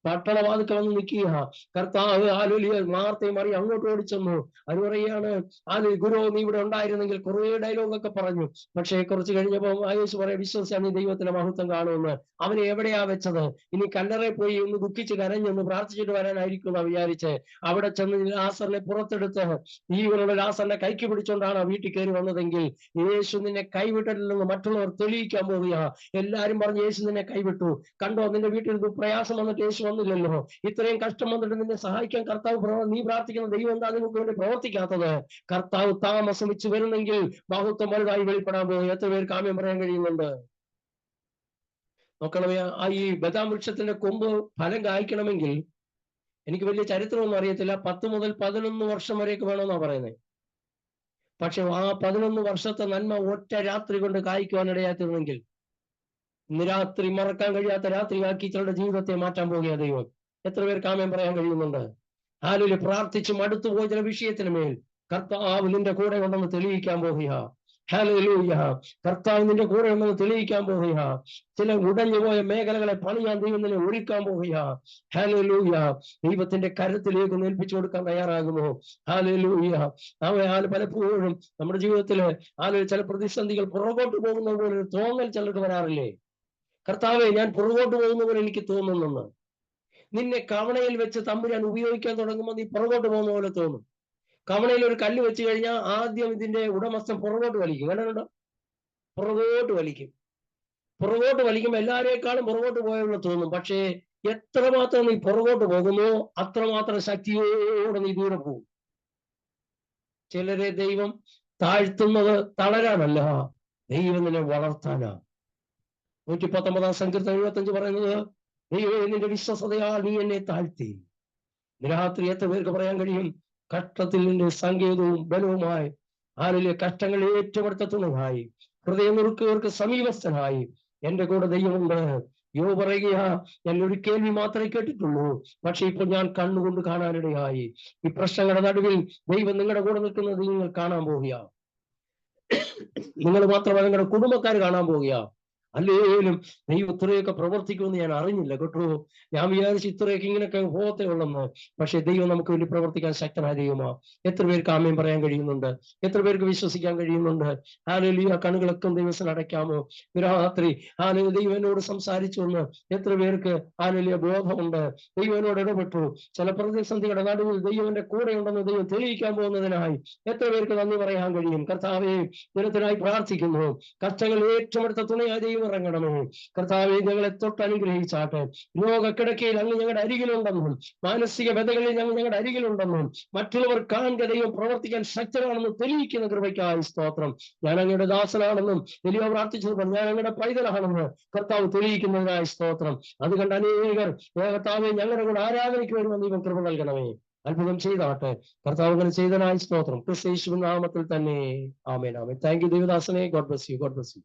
പട്ടണവാതിൽക്കൽ വന്ന് നിൽക്കുക. കർത്താവ് ഹല്ലേലൂയ മാർത്തയും മറിയും അങ്ങോട്ട് ഓടിച്ചെന്നു. അത് പറയാണ്, ഗുരു നീ ഇവിടെ ഉണ്ടായിരുന്നെങ്കിൽ. കുറേ ഡയലോഗൊക്കെ പറഞ്ഞു. പക്ഷേ കുറച്ച് കഴിഞ്ഞപ്പോ യേശു പറയാം, വിശ്വസിച്ചാൽ നീ ദൈവത്തിന്റെ മഹത്വം കാണുമെന്ന്. അവനെ എവിടെയാ വെച്ചത്? ഇനി കല്ലറയിൽ പോയി ഒന്ന് ദുഃഖിച്ച് കരഞ്ഞൊന്ന് പ്രാർത്ഥിച്ചിട്ട് വരാനായിരിക്കും എന്നാ വിചാരിച്ച് അവിടെ ചെന്ന് ലാസറിനെ പുറത്തെടുത്ത് ജീവനുള്ള ലാസറിനെ കൈക്ക് പിടിച്ചോണ്ടാണ് വീട്ടിൽ കയറി വന്നതെങ്കിൽ യേശു നിന്നെ കൈവിട്ടിട്ടില്ലെന്ന് മറ്റുള്ളവർ തെളിയിക്കാൻ പോവുക. എല്ലാരും പറഞ്ഞു യേശു നിന്നെ കൈവിട്ടു. കണ്ടോ, നിന്റെ വീട്ടിൽ പ്രയാസം വന്നിട്ട് യേശു വന്നില്ലല്ലോ. ഇത്രയും കഷ്ടം വന്നിട്ട് നിന്നെ സഹായിക്കാൻ കർത്താവ്, നീ പ്രാർത്ഥിക്കുന്ന ദൈവം എന്താ നിങ്ങൾക്ക് വേണ്ടി പ്രവർത്തിക്കാത്തത്? കർത്താവ് താമസം വെച്ച് വരുന്നെങ്കിൽ മഹത്വം വലുതായി വെളിപ്പെടാൻ പോകും. എത്ര പേർക്ക് ആമേൻ പറയാൻ കഴിയുന്നുണ്ട്? നോക്കണമേ, ഈ ബദാം വൃക്ഷത്തിന്റെ കൊമ്പ് ഫലം കായ്ക്കണമെങ്കിൽ, എനിക്ക് വലിയ ചരിത്രമൊന്നും അറിയത്തില്ല, 10 മുതൽ 11 വർഷം വരെയൊക്കെ വേണമെന്നാ പറയുന്നത്. പക്ഷെ ആ 11 വർഷത്തെ നന്മ ഒറ്റ രാത്രി കൊണ്ട് കായ്ക്കുവാൻ ഇടയാത്തിരുന്നെങ്കിൽ ഇന്ന് രാത്രി മറക്കാൻ കഴിയാത്ത രാത്രിയാക്കി ചിലരുടെ ജീവിതത്തെ മാറ്റാൻ പോകുക ദൈവം. എത്ര പേർക്ക് ആമേൻ പറയാൻ കഴിയുന്നുണ്ട്? ഹല്ലേലൂയ. പ്രാർത്ഥിച്ച് മടുത്തു പോയ ചില വിഷയത്തിന് മേൽ കർത്താവ് നിന്റെ കൂടെ ഉണ്ടെന്ന് തെളിയിക്കാൻ പോകുക. ഹല്ലേലൂയ. കർത്താവ് നിന്റെ കൂടെ ഉണ്ടെന്ന് തെളിയിക്കാൻ പോകുക. ചില ഉടഞ്ഞു പോയ മേഖലകളെ പണിയാൻ ദൈവം നിന്നെ ഒരുക്കാൻ പോകുക. ഹല്ലേലൂയ. ദൈവത്തിന്റെ കരുത്തിലേക്ക് ഏൽപ്പിച്ചു കൊടുക്കാൻ തയ്യാറാകുമോ? ഹല്ലേലൂയ. പലപ്പോഴും നമ്മുടെ ജീവിതത്തില് ചില പ്രതിസന്ധികൾ പുറകോട്ട് പോകുന്ന പോലെ ഒരു തോന്നൽ ചിലർക്ക് വരാറില്ലേ? കർത്താവെ, ഞാൻ പുറകോട്ട് പോകുന്ന പോലെ എനിക്ക് തോന്നുന്നെന്ന്. നിന്നെ കവണയിൽ വെച്ച് തമ്പുരാൻ ഉപയോഗിക്കാൻ തുടങ്ങുമ്പോൾ നീ പുറകോട്ട് പോകുന്ന പോലെ തോന്നും. കവണയിൽ ഒരു കല്ല് വെച്ച് കഴിഞ്ഞാൽ ആദ്യം ഇതിന്റെ ഉടമസ്ഥൻ പുറകോട്ട് വലിക്കും. കണ്ടോ? പുറകോട്ട് വലിക്കും. പുറകോട്ട് വലിക്കുമ്പോൾ എല്ലാവരേക്കാളും പുറകോട്ട് പോയെന്ന് തോന്നും. പക്ഷേ എത്രമാത്രം നീ പുറകോട്ട് പോകുന്നു അത്രമാത്രം ശക്തിയോടെ നീ ദൂരെ പോകും. ചിലരെ ദൈവം താഴ്ത്തുന്നത് തളരാനല്ല, ദൈവം നിന്നെ വളർത്താനാ. 119 സങ്കീർത്തനം 75 പറയുന്നത്, ദൈവമേ നിന്റെ വിശ്വസതയാൽ നീ എന്നെ താഴ്ത്തി. രാത്രി എത്ര പേർക്ക് പറയാൻ കഴിയും, കഷ്ടത്തിൽ നിന്റെ സങ്കേതവും ബലവുമായി, ആരിലെ കഷ്ടങ്ങൾ ഏറ്റവും അടുത്ത തുണയായി, ഹൃദയം നുറുക്കുകൾക്ക് സമീപസ്ഥനായി എന്റെ കൂടെ ദൈവമുണ്ട്. യോ പറയുക, ഞാൻ ഒരു കേൾവി മാത്രമേ കേട്ടിട്ടുള്ളൂ, പക്ഷെ ഇപ്പോൾ ഞാൻ കണ്ണുകൊണ്ട് കാണാനിടയായി. ഈ പ്രശ്നങ്ങളുടെ നടുവിൽ ദൈവം നിങ്ങളുടെ കൂടെ നിൽക്കുന്നത് നിങ്ങൾ കാണാൻ പോവുക. നിങ്ങൾ മാത്രമല്ല, നിങ്ങളുടെ കുടുംബക്കാർ കാണാൻ പോവുക. അല്ലേലും ദൈവം ഇത്രയൊക്കെ പ്രവർത്തിക്കുമെന്ന് ഞാൻ അറിഞ്ഞില്ല കേട്ടോ. ഞാൻ വിചാരിച്ചു ഇത്രയൊക്കെ ഇങ്ങനെയൊക്കെ പോകത്തേ ഉള്ളെന്ന്. പക്ഷെ ദൈവം നമുക്ക് വേണ്ടി പ്രവർത്തിക്കാൻ ശക്തനായ ദൈവമാ. എത്ര പേർക്ക് ആമേൻ പറയാൻ കഴിയുന്നുണ്ട്? എത്ര പേർക്ക് വിശ്വസിക്കാൻ കഴിയുന്നുണ്ട്? ഹല്ലേലൂയ. കണ്ണുകളൊക്കെ ദൈവത്തിന് അടയ്ക്കാമോ? രാത്രി ഹല്ലേലൂയ ദൈവം എന്നോട് സംസാരിച്ചു എന്ന് എത്ര പേർക്ക് ഹല്ലേലൂയ ബോധമുണ്ട്? ദൈവം എന്നോട് ഇടപെട്ടു. ചില പ്രതിസന്ധിയുടെ നടുവിൽ ദൈവന്റെ കൂടെ ഉണ്ടെന്ന് ദൈവം തെളിയിക്കാൻ പോകുന്നതിനായി എത്ര പേർക്ക് നന്ദി പറയാൻ കഴിയും? കർത്താവേ, ദിനത്തിനായി പ്രാർത്ഥിക്കുന്നു. കഷ്ടങ്ങൾ ഏറ്റവും അടുത്ത തുണയായി ദൈവം ഇറങ്ങണമേ. കർത്താവേ, ഞങ്ങളെ തൊട്ട് അനുഗ്രഹിച്ചാട്ടെ. രോഗക്കിടക്കയിൽ അങ്ങ് ഞങ്ങളുടെ അരികിലുണ്ടെന്നും മാനസിക വ്യതകളിൽ ഞങ്ങളുടെ അരികിലുണ്ടെന്നും മറ്റുള്ളവർ കാണുക ദൈവം പ്രവർത്തിക്കാൻ ശക്തനാണെന്ന് തെളിയിക്കുന്ന കൃപയ്ക്കായി സ്തോത്രം. ഞാൻ അങ്ങയുടെ ദാസനാണെന്നും എലിയ പ്രാർത്ഥിച്ചതുപോലെ ഞാൻ അങ്ങയുടെ പൈതലാണെന്ന് കർത്താവ് തെളിയിക്കുന്നതിനായി സ്തോത്രം. അതുകൊണ്ട് അനേകർ കർത്താവെ ഞങ്ങളുടെ കൂടെ ആരാധനയ്ക്ക് വരുമെന്ന് ദൈവം കൃപ നൽകണമേ. അത്ഭുതം ചെയ്താട്ടെ. കർത്താവ് അങ്ങനെ ചെയ്തതിനായി സ്തോത്രം. ക്രിസ്തു യേശുവിൻ നാമത്തിൽ തന്നെ ആമേൻ, ആമേൻ. താങ്ക് യു ദൈവദാസനെ. God bless you. God bless U.